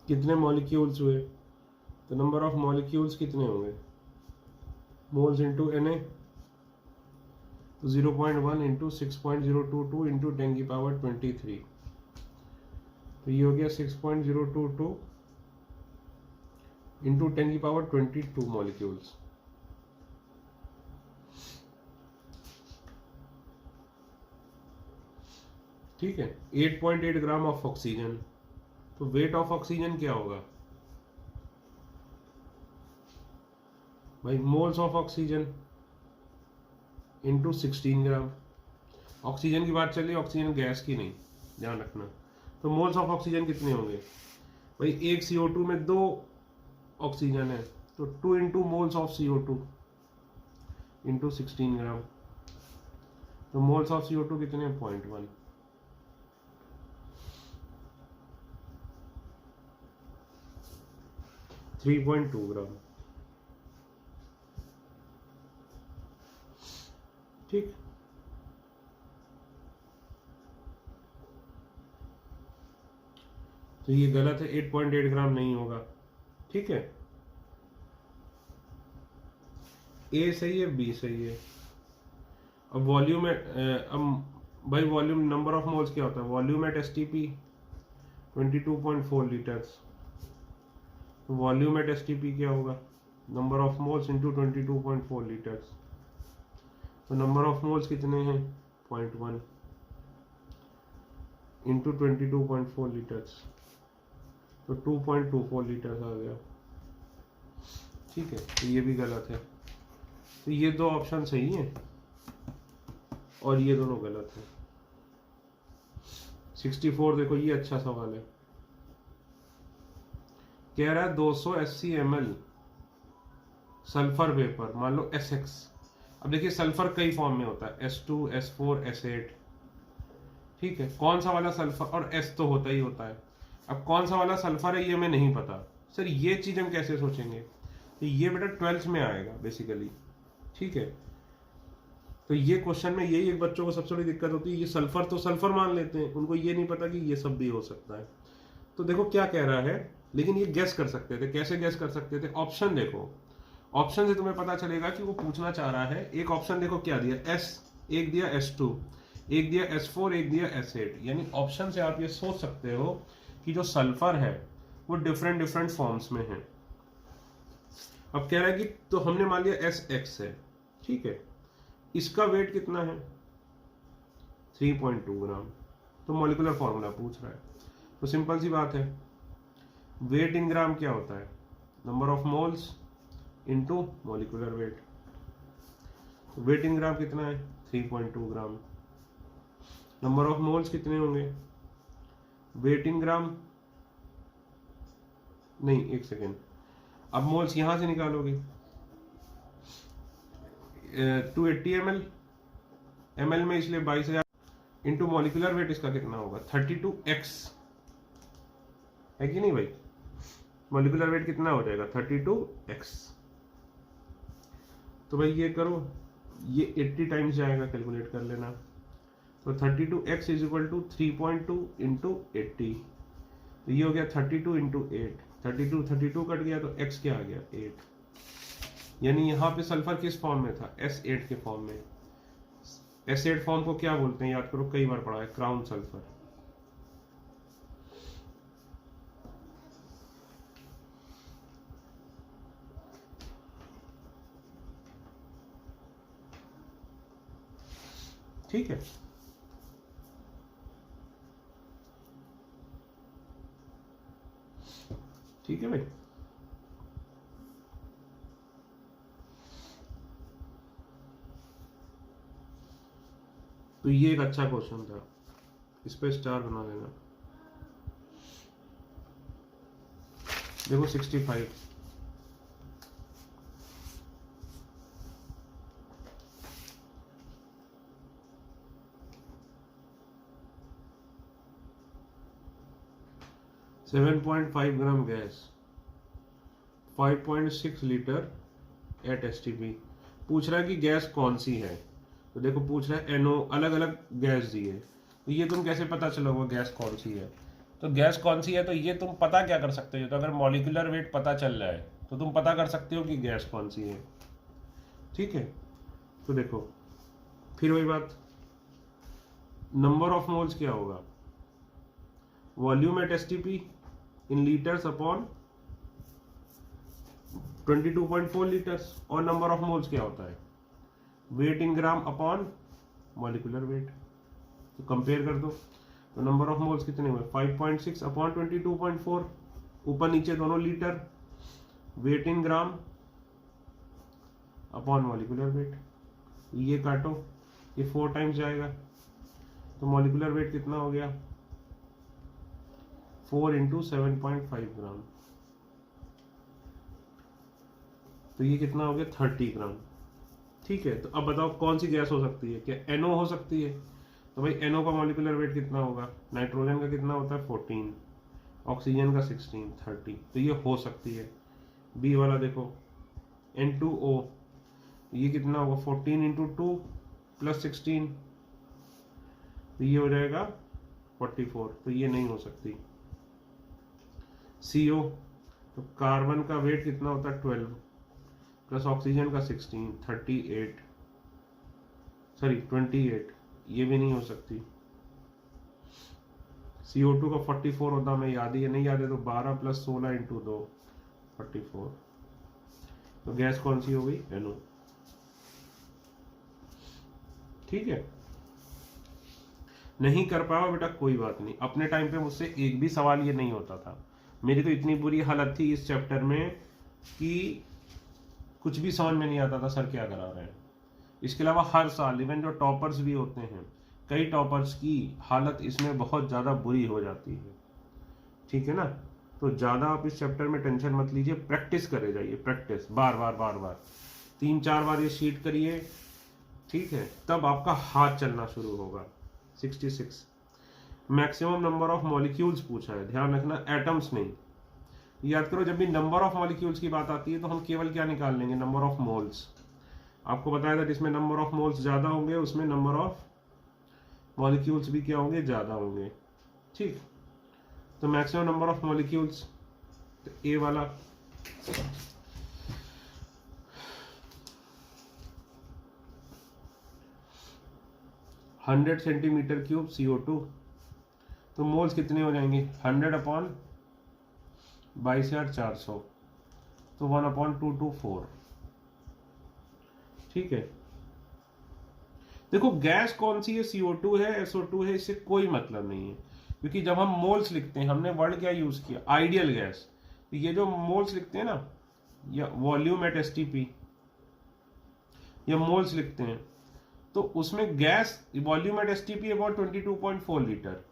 Speaker 1: कितने मॉलिक्यूल्स हुए? तो नंबर ऑफ मॉलिक्यूल्स कितने होंगे? मोल्स इंटू Na, तो 0.1 इंटू 6.022 इंटू 10⁻23, तो ये हो गया 6.022 इंटू 10⁻22 मॉलिक्यूल्स। ठीक है, 8.8 ग्राम ऑफ ऑक्सीजन। तो वेट ऑफ ऑक्सीजन क्या होगा भाई? Moles of oxygen into 16 gram. Oxygen की बात चल रही है, ऑक्सीजन गैस की नहीं, ध्यान रखना। तो मोल्स ऑफ ऑक्सीजन कितने होंगे भाई? एक CO2 में 2 ऑक्सीजन है, तो 2 into moles of CO2 into 16 ग्राम। तो मोल्स ऑफ CO2 कितने? 0.1। (3.2 ग्राम, ठीक। तो ये गलत है, 8.8 ग्राम नहीं होगा, ठीक है। ए सही है, बी सही है। अब वॉल्यूम अब भाई वॉल्यूम नंबर ऑफ मोल्स क्या होता है? Volume at STP 22.4 litres. Volume at STP क्या होगा? Number of moles into 22.4 litres. तो नंबर ऑफ मोल्स कितने हैं? 0.1 इंटू 22.4 लीटर्स, तो 2.24 लीटर्स आ गया, ठीक है। तो ये भी गलत है। तो ये 2 ऑप्शन सही हैं और ये दोनों गलत हैं। 64 देखो, ये अच्छा सवाल है। कह रहा है 280 ml सल्फर वेपर, मान लो SX। अब देखिए सल्फर कई फॉर्म में होता है, S2, S4, S8, ठीक है। कौन सा वाला सल्फर, और S तो होता ही होता है। अब कौन सा वाला सल्फर है ये हमें नहीं पता। सर ये चीज हम कैसे सोचेंगे? तो ये बेटा 12th में आएगा बेसिकली, ठीक है। तो ये क्वेश्चन में यही एक बच्चों को सबसे बड़ी दिक्कत होती है, ये सल्फर तो सल्फर मान लेते हैं, उनको ये नहीं पता कि ये सब भी हो सकता है। तो देखो क्या कह रहा है, लेकिन ये गैस कर सकते थे। कैसे गैस कर सकते थे? ऑप्शन देखो, ऑप्शन से तुम्हें पता चलेगा कि वो पूछना चाह रहा है। एक ऑप्शन देखो क्या दिया, S, एक दिया S2, एक दिया S4, एक दिया S8। यानी ऑप्शन से आप ये सोच सकते हो कि जो सल्फर है वो डिफरेंट डिफरेंट फॉर्म्स में है। अब कह रहा है कि तो हमने मान लिया SX है, ठीक है। इसका वेट कितना है? 3.2 ग्राम। तो मॉलिक्यूलर फॉर्मूला पूछ रहा है, तो सिंपल सी बात है, वेट इन ग्राम क्या होता है? Number of moles into molecular weight. Weight in gram कितना है? 3.2 ग्राम। नंबर ऑफ मोल्स कितने होंगे? वेट इन ग्राम नहीं, एक सेकेंड, अब मोल्स यहां से निकालोगे। 280 ml में इसलिए 22,000, इंटू मॉलिकुलर वेट इसका कितना होगा 32x, है कि नहीं भाई? मॉलिकुलर वेट कितना हो जाएगा 32x। तो भाई ये करो, ये 80 टाइम्स जाएगा, कैलकुलेट कर लेना। तो 32x is equal to 3.2 into 80, तो ये हो गया 32 इंटू 8, 32 कट गया तो x क्या आ गया 8। यानी यहाँ पे सल्फर किस फॉर्म में था S8 के फॉर्म में। S8 फॉर्म को क्या बोलते हैं याद करो, कई बार पढ़ा है, क्राउन सल्फर। ठीक है, ठीक है भाई। तो ये एक अच्छा क्वेश्चन था, इस पे स्टार बना लेना। देखो 65, seven 7.5 gram gas, 5.6 litre at STP. पूछ रहा है कि गैस कौन सी है, तो देखो पूछ रहा है एनओ, अलग अलग गैस दी है, तो ये तुम कैसे पता चलोगे गैस कौन सी है? तो गैस कौन सी है तो ये तुम पता क्या कर सकते हो, तो अगर मॉलिक्यूलर वेट पता चल रहा है तो तुम पता कर सकते हो कि गैस कौन सी है। ठीक है, तो देखो फिर वही बात, नंबर ऑफ मोल्स क्या होगा, volume at STP in litres upon 22.4 litres, और नंबर ऑफ मोल्स क्या होता है, wait in gram upon molecular weight. तो कंपेयर कर दो, तो नंबर ऑफ मोल्स कितने हुए 5.6 अपॉन 22.4, ऊपर नीचे दोनों litre, wait in gram upon molecular wait. ये काटो, ये 4 टाइम्स जाएगा, तो मॉलिक्यूलर वेट कितना हो गया 4 इंटू 7.5 ग्राम, तो ये कितना हो गया 30 ग्राम। ठीक है, तो अब बताओ कौन सी गैस हो सकती है, क्या एनओ हो सकती है? तो भाई एनओ का मॉलिक्यूलर वेट कितना होगा, नाइट्रोजन का कितना होता है 14, ऑक्सीजन का 16, 30, तो ये हो सकती है। बी वाला देखो N2O, ये कितना होगा 14 इंटू 2 प्लस 16, तो ये हो जाएगा 44, तो ये नहीं हो सकती। CO, तो कार्बन का वेट कितना होता है 12 प्लस ऑक्सीजन का 16, 38, सॉरी 28, ये भी नहीं हो सकती। CO2 का 44 होता, मैं याद ही है, नहीं याद है तो 12 प्लस 16 इंटू 2 44, तो गैस कौन सी हो गई NO। ठीक है, नहीं कर पाओ बेटा कोई बात नहीं, अपने टाइम पे मुझसे एक भी सवाल ये नहीं होता था। मेरी तो इतनी बुरी हालत थी इस चैप्टर में कि कुछ भी समझ में नहीं आता था सर क्या करा रहे हैं। इसके अलावा हर साल इवन जो टॉपर्स भी होते हैं, कई टॉपर्स की हालत इसमें बहुत ज़्यादा बुरी हो जाती है। ठीक है ना, तो ज़्यादा आप इस चैप्टर में टेंशन मत लीजिए, प्रैक्टिस करे जाइए, प्रैक्टिस बार बार बार बार 3-4 बार ये शीट करिए। ठीक है, तब आपका हाथ चलना शुरू होगा। 66 मैक्सिमम नंबर ऑफ मॉलिक्यूल्स पूछा है, ध्यान रखना एटम्स नहीं। याद करो जब भी नंबर ऑफ मॉलिक्यूल्स की बात आती है तो हम केवल क्या निकाल लेंगे, नंबर ऑफ मोल्स। आपको बताया था जिसमें नंबर ऑफ मोल्स ज्यादा होंगे उसमें नंबर ऑफ मॉलिक्यूल्स भी क्या होंगे, ज्यादा होंगे। ठीक, तो मैक्सिमम नंबर ऑफ मॉलिक्यूल्स, तो ए वाला हंड्रेड सेंटीमीटर क्यूब CO2, तो मोल्स कितने हो जाएंगे 100 अपॉन 22,400, तो 1/224। ठीक है, देखो गैस कौन सी है, CO2 है, SO2 है, इससे कोई मतलब नहीं है, क्योंकि जब हम मोल्स लिखते हैं हमने वर्ड क्या यूज किया, आइडियल गैस। ये जो मोल्स लिखते हैं ना, या वॉल्यूम एट एसटीपी, या मोल्स लिखते हैं, तो उसमें gas volume at STP about 22.4 litre.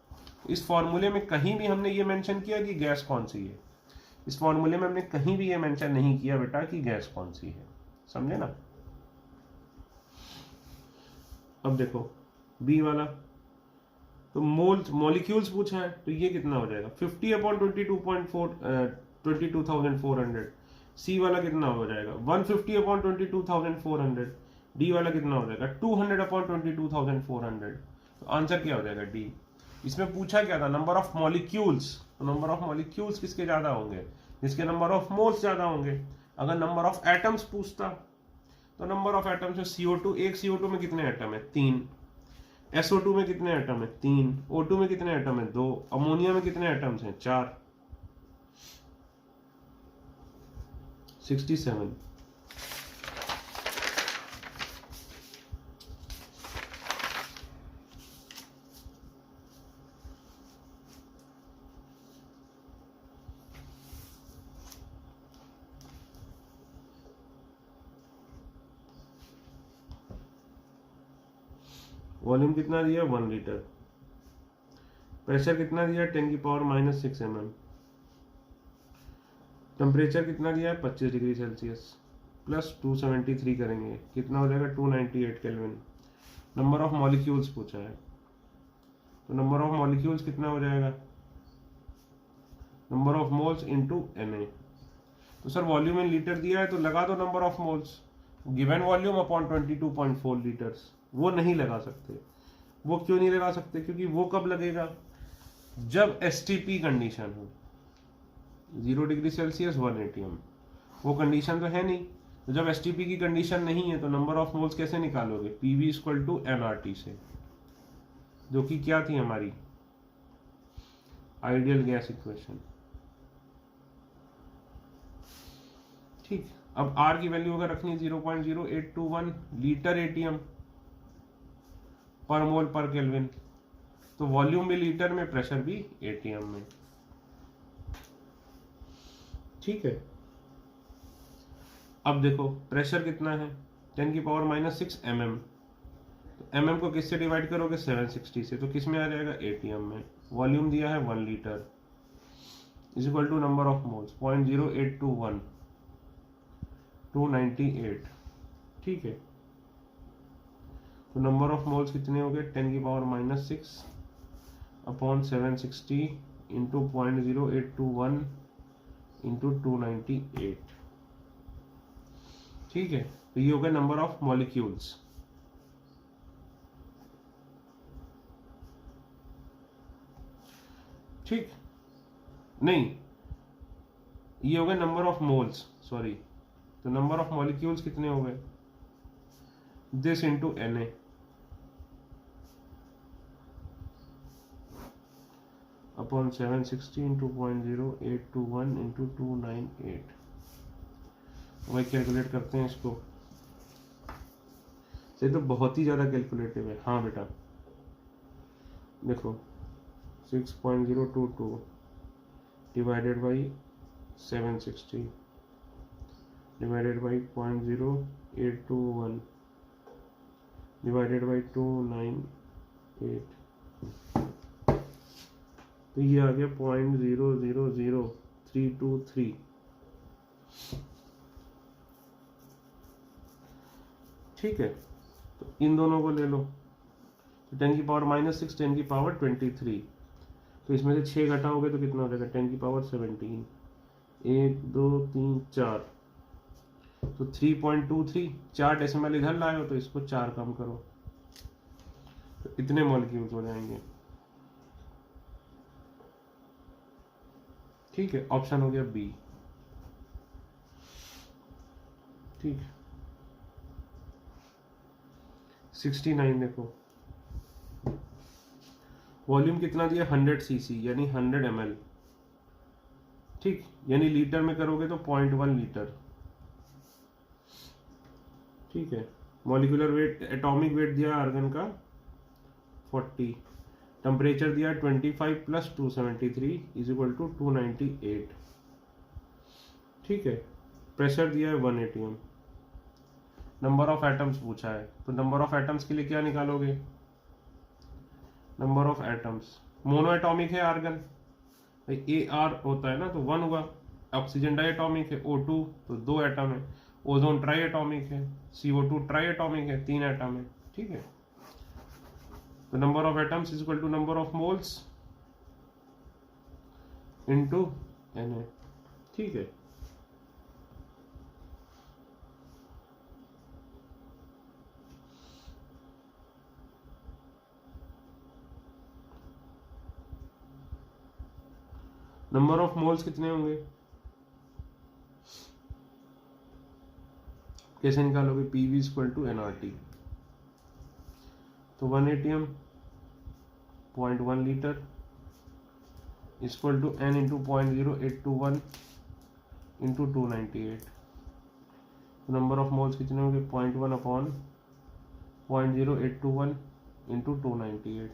Speaker 1: इस फॉर्मूले में कहीं भी हमने ये मेंशन किया कि गैस कौन सी है, इस फॉर्मूले में हमने कहीं भी ये मेंशन नहीं किया बेटा कि गैस कौन सी है, समझे ना। अब देखो बी वाला तो मोल्स मॉलिक्यूल्स पूछा है, तो ये कितना हो जाएगा 50/22.400। सी वाला कितना हो जाएगा 150/22,400। डी वाला कितना हो जाएगा 200/22,400। तो आंसर क्या हो जाएगा डी। इसमें पूछा क्या था नंबर ऑफ मॉलिक्यूल्स, तो नंबर ऑफ मॉलिक्यूल्स किसके ज्यादा होंगे, जिसके नंबर ऑफ मोल्स ज्यादा होंगे। अगर नंबर ऑफ एटम्स पूछता तो नंबर ऑफ एटम्स है CO2, एक CO2 में कितने एटम है 3, SO2 में कितने एटम है 3, O2 में कितने एटम है 2, अमोनिया में कितने एटम्स हैं 4। 67। वॉल्यूम कितना दिया 1 लीटर। प्रेशर कितना दिया 10⁻⁻6 mm। टेम्परेचर कितना दिया है 25 डिग्री सेल्सियस प्लस 273 करेंगे कितना हो जाएगा 298 केल्विन। नंबर ऑफ मॉलिक्यूल्स पूछा है, तो नंबर ऑफ मॉलिक्यूल्स कितना हो जाएगा number of moles into Na। तो सर वॉल्यूम इन लीटर दिया है तो लगा दो number of moles, given volume upon 22.4 litres. वो नहीं लगा सकते। वो क्यों नहीं लगा सकते, क्योंकि वो कब लगेगा जब STP कंडीशन हो 0 डिग्री सेल्सियस 1 atm। वो कंडीशन तो है नहीं, तो जब STP की कंडीशन नहीं है तो नंबर ऑफ मोल्स कैसे निकालोगे PV इक्वल टू nRT से, जो कि क्या थी हमारी आइडियल गैस इक्वेशन। ठीक, अब R की वैल्यू अगर रखनी 0.0821 लीटर ATM पर मोल पर केल्विन, तो वॉल्यूम भी लीटर में, प्रेशर भी ATM में। ठीक है, अब देखो प्रेशर कितना है 10⁻⁻6 mm। तो mm को किससे डिवाइड करोगे 760 से, तो किस में आ जाएगा ATM में। वॉल्यूम दिया है 1 litre is equal to number of moles 0.0821 298। ठीक है, तो नंबर ऑफ मोल्स कितने हो गए 10⁻⁻6 अपॉन 760 इंटू 0.0821 इंटू 298। ठीक है, तो ये हो गया नंबर ऑफ मॉलिक्यूल्स। ठीक, नहीं ये हो गया नंबर ऑफ मोल्स, सॉरी, तो नंबर ऑफ मॉलिक्यूल्स कितने हो गए this into Na upon 760 into 0.0821 into 298। वही कैलकुलेट करते हैं इसको, ये तो बहुत ही ज़्यादा कैलकुलेटिव है। हाँ बेटा देखो 6.022 divided by 760 divided by 0.0821 divided by 298, तो ये आ गया 0.000323। ठीक है, तो इन दोनों को ले लो, तो 10⁻⁻6 10⁻23, तो इसमें से 6 घटाओगे तो कितना हो जाएगा 10⁻17। 1 2 3 4, तो 3.23, 4 डेसिमल इधर लाए हो तो इसको 4 कम करो, तो इतने मॉलिक्यूल्स हो जाएंगे। ठीक है, ऑप्शन हो गया बी। ठीक, 69 देखो, वॉल्यूम कितना दिया 100 cc यानी 100 ml। ठीक, यानी लीटर में करोगे तो 0.1 लीटर। ठीक है, मॉलिक्यूलर वेट एटॉमिक वेट दिया आर्गन का 40, टेम्परेचर दिया 25 प्लस 273 इज इक्वल टू 298। ठीक है, प्रेशर दिया है 1 atm। नंबर ऑफ एटम्स पूछा है, तो नंबर ऑफ एटम्स के लिए क्या निकालोगे number of atoms, mono atomic है आर्गन भाई AR होता है ना, तो 1 हुआ। ऑक्सीजन डाई एटॉमिक है O2 तो 2 एटम है। ओजोन ट्राई एटॉमिक है, CO2 ट्राई एटॉमिक है 3 एटम है। ठीक है, तो number of atoms is equal to number of moles into Na। ठीक है, नंबर ऑफ मोल्स कितने होंगे, कैसे निकालोगे, PV इक्वल टू nRT। तो 1 ATM 0.1 litre equal to n into 0.0821 into 298। तो नंबर ऑफ मोल्स कितने होंगे, 0.1 अपॉन 0.0821 इंटू 298।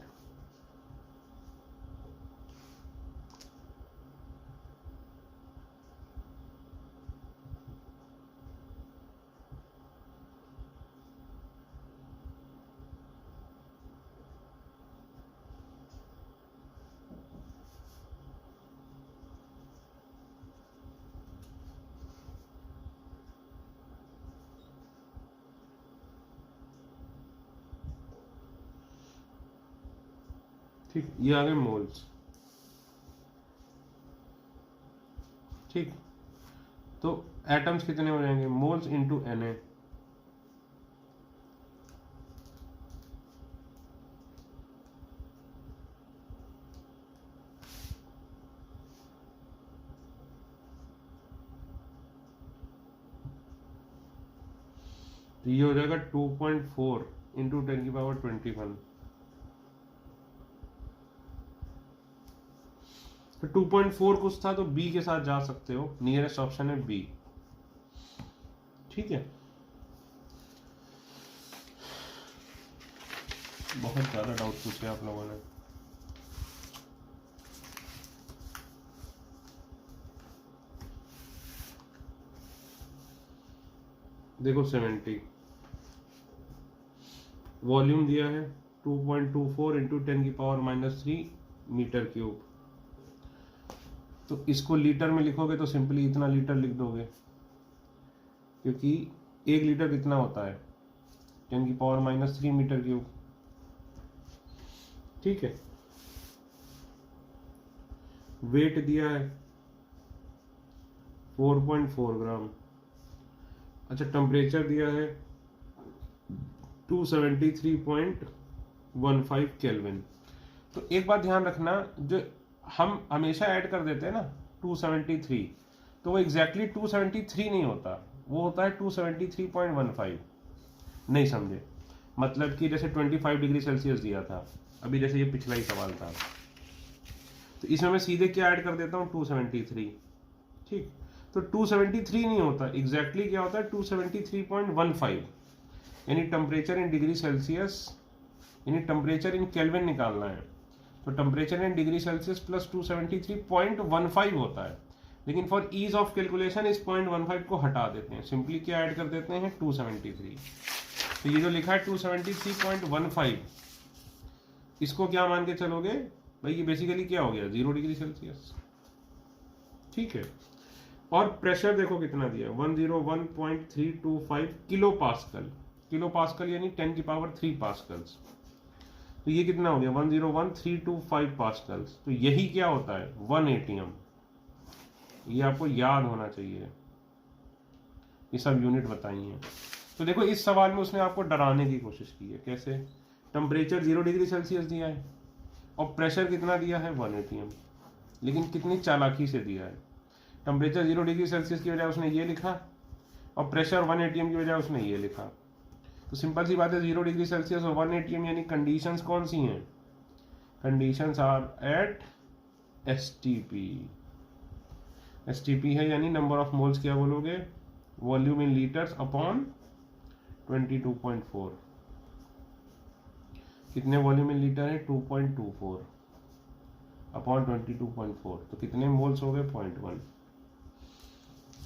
Speaker 1: ठीक, ये आ गए मोल्स। ठीक, तो एटम्स कितने हो जाएंगे, मोल्स इनटू Na। तो ये हो जाएगा 2.4 इंटू 10⁻21। तो 2.4 कुछ था तो बी के साथ जा सकते हो, नियरेस्ट ऑप्शन है बी। ठीक है, बहुत ज्यादा डाउट पूछे आप लोगों ने। देखो 70 वॉल्यूम दिया है 2.24 इंटू 10⁻³ मीटर क्यूब। तो इसको लीटर में लिखोगे तो सिंपली इतना लीटर लिख दोगे, क्योंकि 1 लीटर कितना होता है, 10⁻³ मीटर क्यूब। ठीक है, वेट दिया है 4.4 ग्राम। अच्छा, टेम्परेचर दिया है 273.15 केल्विन। तो एक बात ध्यान रखना, जो हम हमेशा ऐड कर देते हैं ना 273, तो वो एग्जैक्टली 273 नहीं होता, वो होता है 273.15। नहीं समझे, मतलब कि जैसे 25 डिग्री सेल्सियस दिया था अभी, जैसे ये पिछला ही सवाल था, तो इसमें मैं सीधे क्या ऐड कर देता हूँ 273। ठीक, तो 273 नहीं होता, एग्जैक्टली क्या होता है 273.15, यानी टेम्परेचर इन डिग्री सेल्सियस, यानी टेम्परेचर इन केल्विन निकालना है। तो temperature in degree Celsius plus 273.15 होता है, लेकिन फॉर ईज ऑफ कैलकुलेशन इस 0.15 को हटा देते हैं, सिंपली क्या ऐड कर देते हैं 273। तो ये जो लिखा है 273.15, इसको क्या मान के चलोगे भाई, ये बेसिकली क्या हो गया 0 डिग्री सेल्सियस। ठीक है, और प्रेशर देखो कितना दिया, 101.325 किलो पास्कल। किलो पास्कल यानी 10⁻³ पास्कल्स। तो ये कितना हो गया 101.325 पास्कल्स। तो यही क्या होता है 1 ATM। ये आपको याद होना चाहिए, ये सब यूनिट बताई हैं। तो देखो इस सवाल में उसने आपको डराने की कोशिश की है। कैसे, टेम्परेचर 0 डिग्री सेल्सियस दिया है और प्रेशर कितना दिया है 1 ATM, लेकिन कितनी चालाकी से दिया है। टेम्परेचर 0 डिग्री सेल्सियस की बजाय उसने ये लिखा और प्रेशर 1 ATM की बजाय उसने ये लिखा। तो सिंपल सी बात है, 0 डिग्री सेल्सियस और 1 ATM यानी कंडीशंस कौन सी हैं, conditions are at STP। STP है यानी नंबर ऑफ मोल्स क्या बोलोगे, वॉल्यूम इन लीटर्स अपॉन 22.4। कितने वॉल्यूम इन लीटर है 2.24 अपॉन 22.4, तो कितने मोल्स हो गए 0.1।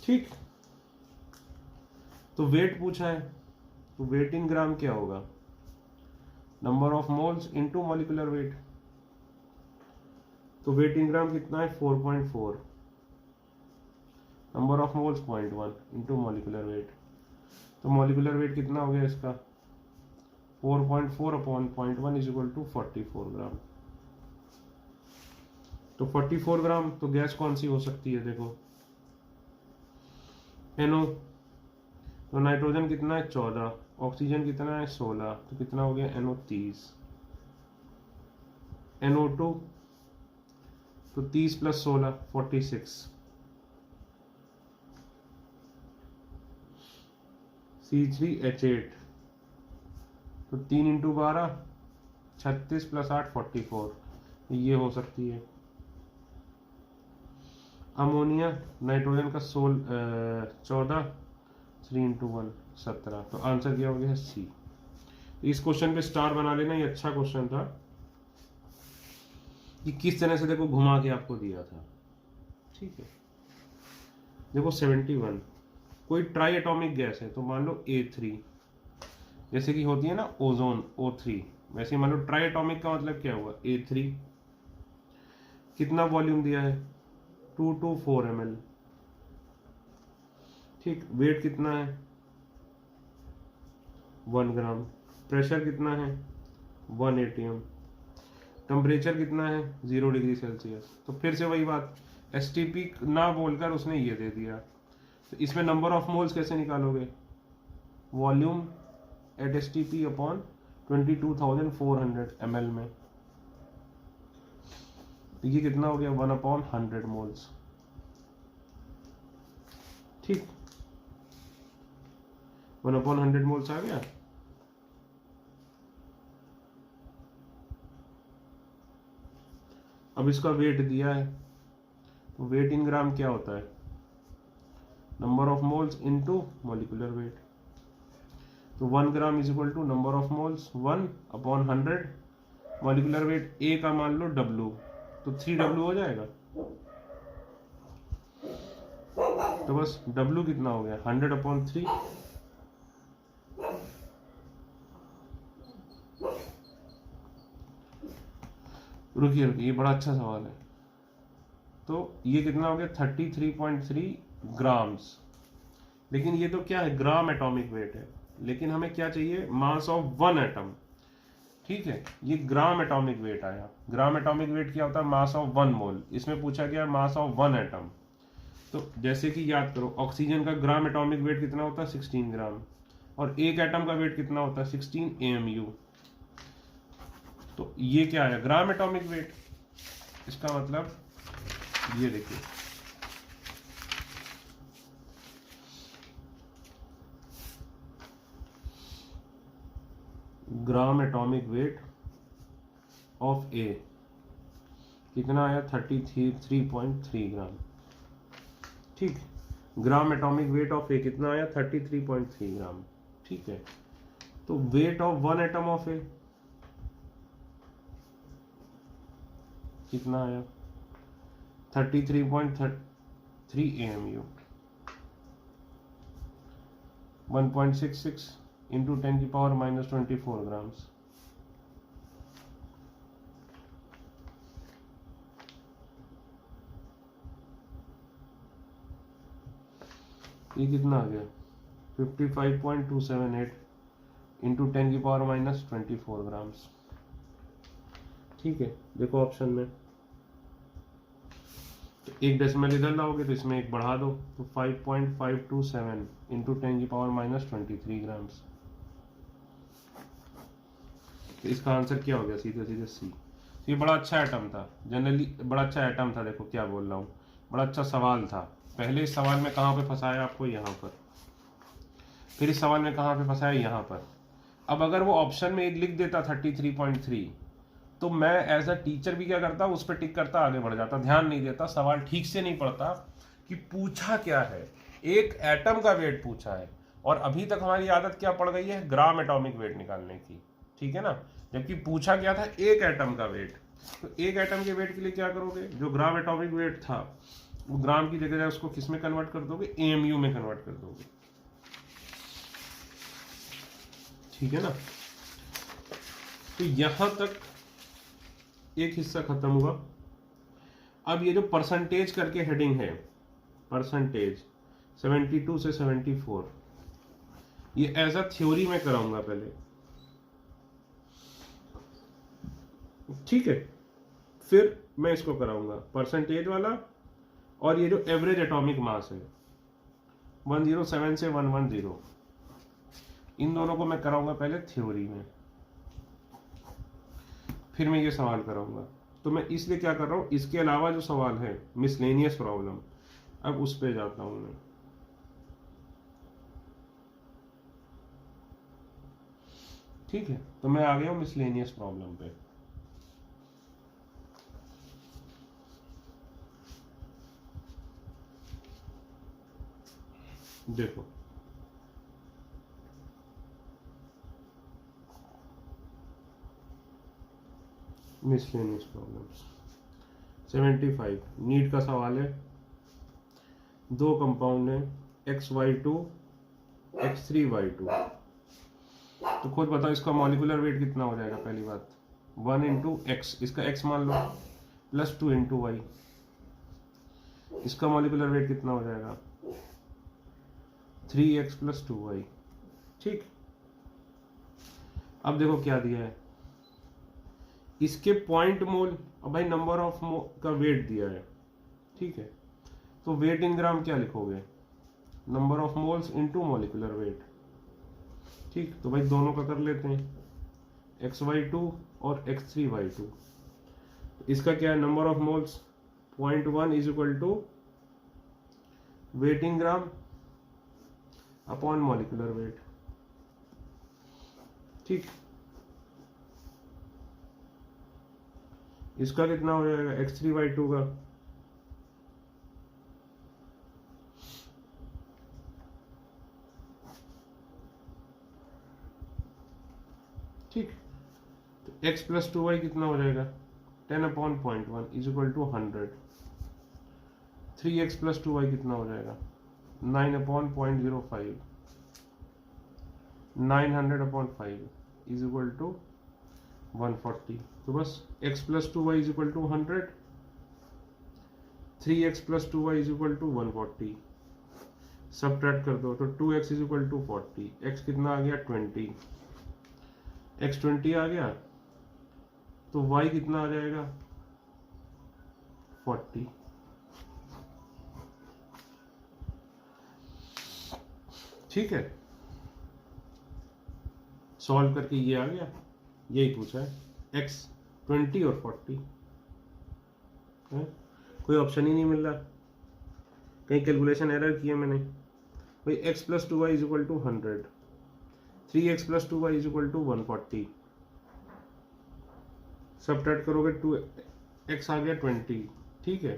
Speaker 1: ठीक, तो वेट पूछा है, तो वेट इन ग्राम क्या होगा, number of moles into molecular weight. तो वेट इन ग्राम कितना है 4.4, number of moles 0.1 into molecular weight. तो मॉलिक्यूलर वेट कितना हो गया इसका 4.4 अपॉन 0.1 इज इक्वल टू 44 ग्राम। तो 44 ग्राम, तो गैस कौन सी हो सकती है? देखो NO, तो नाइट्रोजन कितना है 14, ऑक्सीजन कितना है 16, तो कितना हो गया NO 30, NO2 तो 30 प्लस 16 46, C3H8 तो 3 इंटू 12 36 प्लस 8 44, ये हो सकती है। अमोनिया, नाइट्रोजन का 14, 3 इंटू 1 17, तो आंसर क्या हो गया है C। इस क्वेश्चन पे स्टार बना लेना, ये अच्छा क्वेश्चन था कि किस तरह से देखो घुमा के आपको दिया था। ठीक है, देखो 71, कोई ट्राई एटॉमिक गैस है, तो मान लो A3, जैसे कि होती है ना ओजोन O3, वैसे मान लो ट्राई एटॉमिक का मतलब क्या हुआ A3, कितना वॉल्यूम दिया है 224 ml, ठीक, वेट कितना है 1 ग्राम, प्रेशर कितना है 1 atm, टेम्परेचर कितना है 0 डिग्री सेल्सियस। तो फिर से वही बात, STP ना बोलकर उसने ये दे दिया, तो इसमें नंबर ऑफ मोल्स कैसे निकालोगे? Volume at STP upon 22,400 ml में, तो ये कितना हो गया 1/100 मोल्स। ठीक, 1/100 मोल्स आ गया। अब इसका वेट दिया है, तो वेट इन ग्राम क्या होता है? Number of moles into molecular weight, तो 1 gram is equal to number of moles 1/100, molecular weight A का मान लो W, तो 3W हो जाएगा। तो बस W कितना हो गया 100/3, रुकिए रुकिए, ये बड़ा अच्छा सवाल है। तो ये कितना हो गया 33.3 ग्राम्स, लेकिन ये तो क्या है ग्राम एटॉमिक वेट है, लेकिन हमें क्या चाहिए मास ऑफ 1 एटम। ठीक है, ये ग्राम एटॉमिक वेट आया। ग्राम एटॉमिक वेट क्या होता है? मास ऑफ 1 मोल। इसमें पूछा गया मास ऑफ 1 एटम। तो जैसे कि याद करो, ऑक्सीजन का ग्राम एटॉमिक वेट कितना होता है 16 ग्राम, और एक एटम का वेट कितना होता है 16 AMU। तो ये क्या है ग्राम एटॉमिक वेट, इसका मतलब ये देखिए, gram atomic weight of A कितना आया 33.3 ग्राम। ठीक, gram atomic weight of A कितना आया 33.3 ग्राम। ठीक है, तो weight of 1 atom of A कितना आया 33.3 AMU, 1.66 इंटू 10⁻⁻24 ग्राम्स। ये कितना आ गया 55.278 इंटू 10⁻⁻24 ग्राम्स। ठीक है, देखो ऑप्शन में तो एक डेसिमल इधर लाओगे तो इसमें एक बढ़ा दो, तो 5.527 इंटू 10⁻⁻23 ग्राम्स। तो इसका आंसर क्या हो गया सीधे सीधे C। ये बड़ा अच्छा एटम था, जनरली बड़ा अच्छा एटम था। देखो क्या बोल रहा हूँ, बड़ा अच्छा सवाल था। पहले इस सवाल में कहाँ पे फंसाया आपको, यहाँ पर, फिर इस सवाल में कहाँ पे फंसाया, यहाँ पर। अब अगर वो ऑप्शन में एक लिख देता 33.3, तो मैं एज अ टीचर भी क्या करता, उस पर टिक करता, आगे बढ़ जाता, ध्यान नहीं देता, सवाल ठीक से नहीं पढ़ता कि पूछा क्या है। एक एटम का वेट पूछा है, और अभी तक हमारी आदत क्या पड़ गई है, ग्राम एटॉमिक वेट निकालने की। ठीक है ना, जबकि पूछा गया था एक एटम का वेट। तो एक एटम के वेट के लिए क्या करोगे, जो ग्राम एटॉमिक वेट था वो ग्राम की जगह उसको किस में कन्वर्ट कर दोगे, AMU में कन्वर्ट कर दोगे। ठीक है ना, तो यहां तक एक हिस्सा खत्म हुआ। अब ये जो परसेंटेज करके हेडिंग है, परसेंटेज 72 से 74, ये एज अ थ्योरी में कराऊंगा पहले। ठीक है, फिर मैं इसको कराऊंगा परसेंटेज वाला, और ये जो एवरेज एटॉमिक मास है 107 से 110, इन दोनों को मैं कराऊंगा पहले थ्योरी में, फिर मैं ये सवाल कराऊंगा। तो मैं इसलिए क्या कर रहा हूँ, इसके अलावा जो सवाल है मिसलेनियस प्रॉब्लम, अब उस पे जाता हूं मैं। ठीक है, तो मैं आ गया हूं मिसलेनियस प्रॉब्लम पे। देखो मिसलेनियस प्रॉब्लम्स 75 नीट का सवाल है। दो कंपाउंड है XY2 X3Y2, तो खुद बताओ इसका मॉलिक्यूलर वेट कितना हो जाएगा। पहली बात 1 इंटू एक्स, इसका x मान लो, प्लस 2 इंटू वाई, इसका मॉलिक्यूलर वेट कितना हो जाएगा 3x प्लस 2y। ठीक, अब देखो क्या दिया है, इसके पॉइंट मोल और भाई नंबर ऑफ का वेट दिया है। ठीक है, तो वेट इन ग्राम क्या लिखोगे, number of moles into molecular weight. ठीक, तो भाई दोनों का कर लेते हैं XY2 और X3Y2। इसका क्या है, number of moles 0.1 is equal to weight in gram upon molecular weight. ठीक, इसका कितना हो जाएगा X3Y2 का, ठीक, तो x प्लस 2y कितना हो जाएगा 10 upon 0.1 is equal to 100। 3x plus 2y कितना हो जाएगा 9 upon 0.05, 900 upon 5 is equal to 140। तो बस x plus 2y is equal to 100, 3x plus 2y is equal to 140, subtract कर दो तो 2x is equal to 40, x कितना आ गया 20, x 20 आ गया, तो y कितना आ जाएगा 40। ठीक है, सॉल्व करके ये आ गया, यही पूछा है x 20 और 40 है? कोई ऑप्शन ही नहीं मिल रहा, कहीं कैलकुलेशन एरर की है मैंने। भाई x plus 2y is equal to 100, 3x plus 2y is equal to 140, subtract करोगे 2x आ गया 20। ठीक है,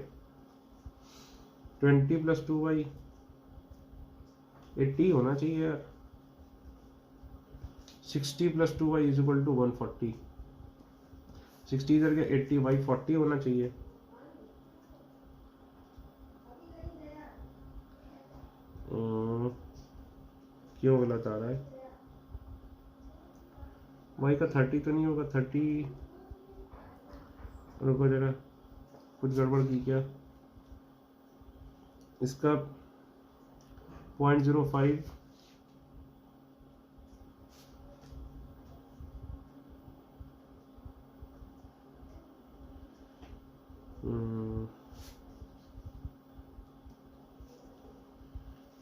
Speaker 1: 20 प्लस 2y 80 होना चाहिए यार, 60 plus 2y is equal to 140, 60 इधर गया 80, y 40 होना चाहिए। क्यों गलत आ रहा है, y का 30 तो नहीं होगा, 30, रुको जरा, कुछ गड़बड़ की क्या, इसका 0.05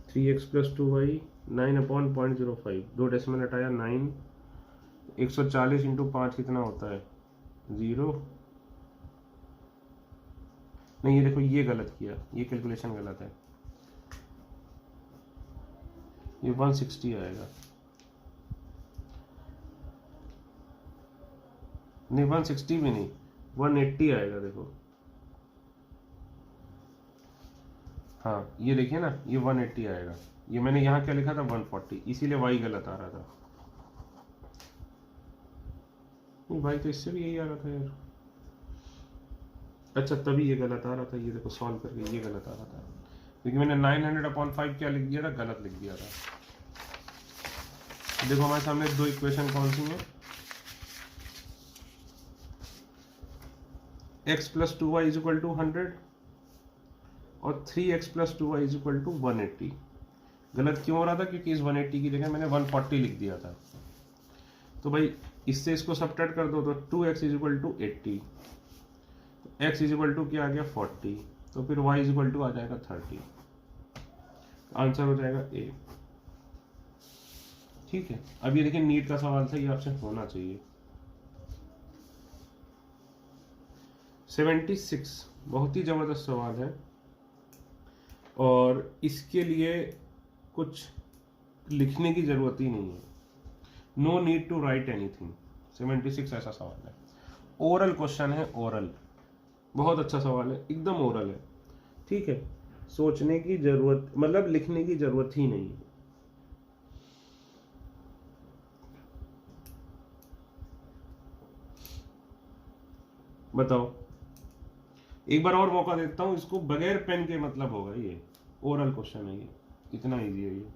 Speaker 1: 3x plus 2y 9 upon 0.05, 2 decimal हटाया 9, 140 इंटू 5 कितना होता है 0। नहीं, ये देखो ये गलत किया, ये कैलकुलेशन गलत है, ये 160 आएगा, नहीं 160 भी नहीं, 180 आएगा। देखो हाँ, ये देखिए ना, ये 180 आएगा, ये मैंने यहाँ क्या लिखा था 140, इसीलिए y गलत आ रहा था। नहीं भाई, तो इससे भी यही आ रहा था यार, अच्छा तभी ये गलत आ रहा था, ये देखो सॉल्व करके ये गलत आ रहा था, क्योंकि मैंने 900 अपॉन 5 क्या लिख दिया था, गलत लिख दिया था। देखो हमारे सामने दो इक्वेशन कौन सी हैं, x plus 2y is equal to 100 और 3x plus 2y is equal to 180। गलत क्यों हो रहा था, क्योंकि इस 180 की जगह मैंने 140 लिख दिया था। तो भाई इससे इसको सब्ट्रैक्ट कर दो तो 2x is equal to 80, x is equal to क्या आ गया 40, तो फिर y इज इक्वल टू आ जाएगा 30, आंसर हो जाएगा ए। ठीक है, अब ये देखिए नीट का सवाल था, ये आपसे होना चाहिए। 76 बहुत ही जबरदस्त सवाल है और इसके लिए कुछ लिखने की जरूरत ही नहीं है, no need to write anything. 76 ऐसा सवाल है, ओरल क्वेश्चन है, ओरल बहुत अच्छा सवाल है, एकदम ओरल है। ठीक है, सोचने की जरूरत मतलब लिखने की जरूरत ही नहीं है। बताओ, एक बार और मौका देता हूं इसको, बगैर पेन के मतलब होगा, ये ओरल क्वेश्चन है, ये इतना इजी है ये।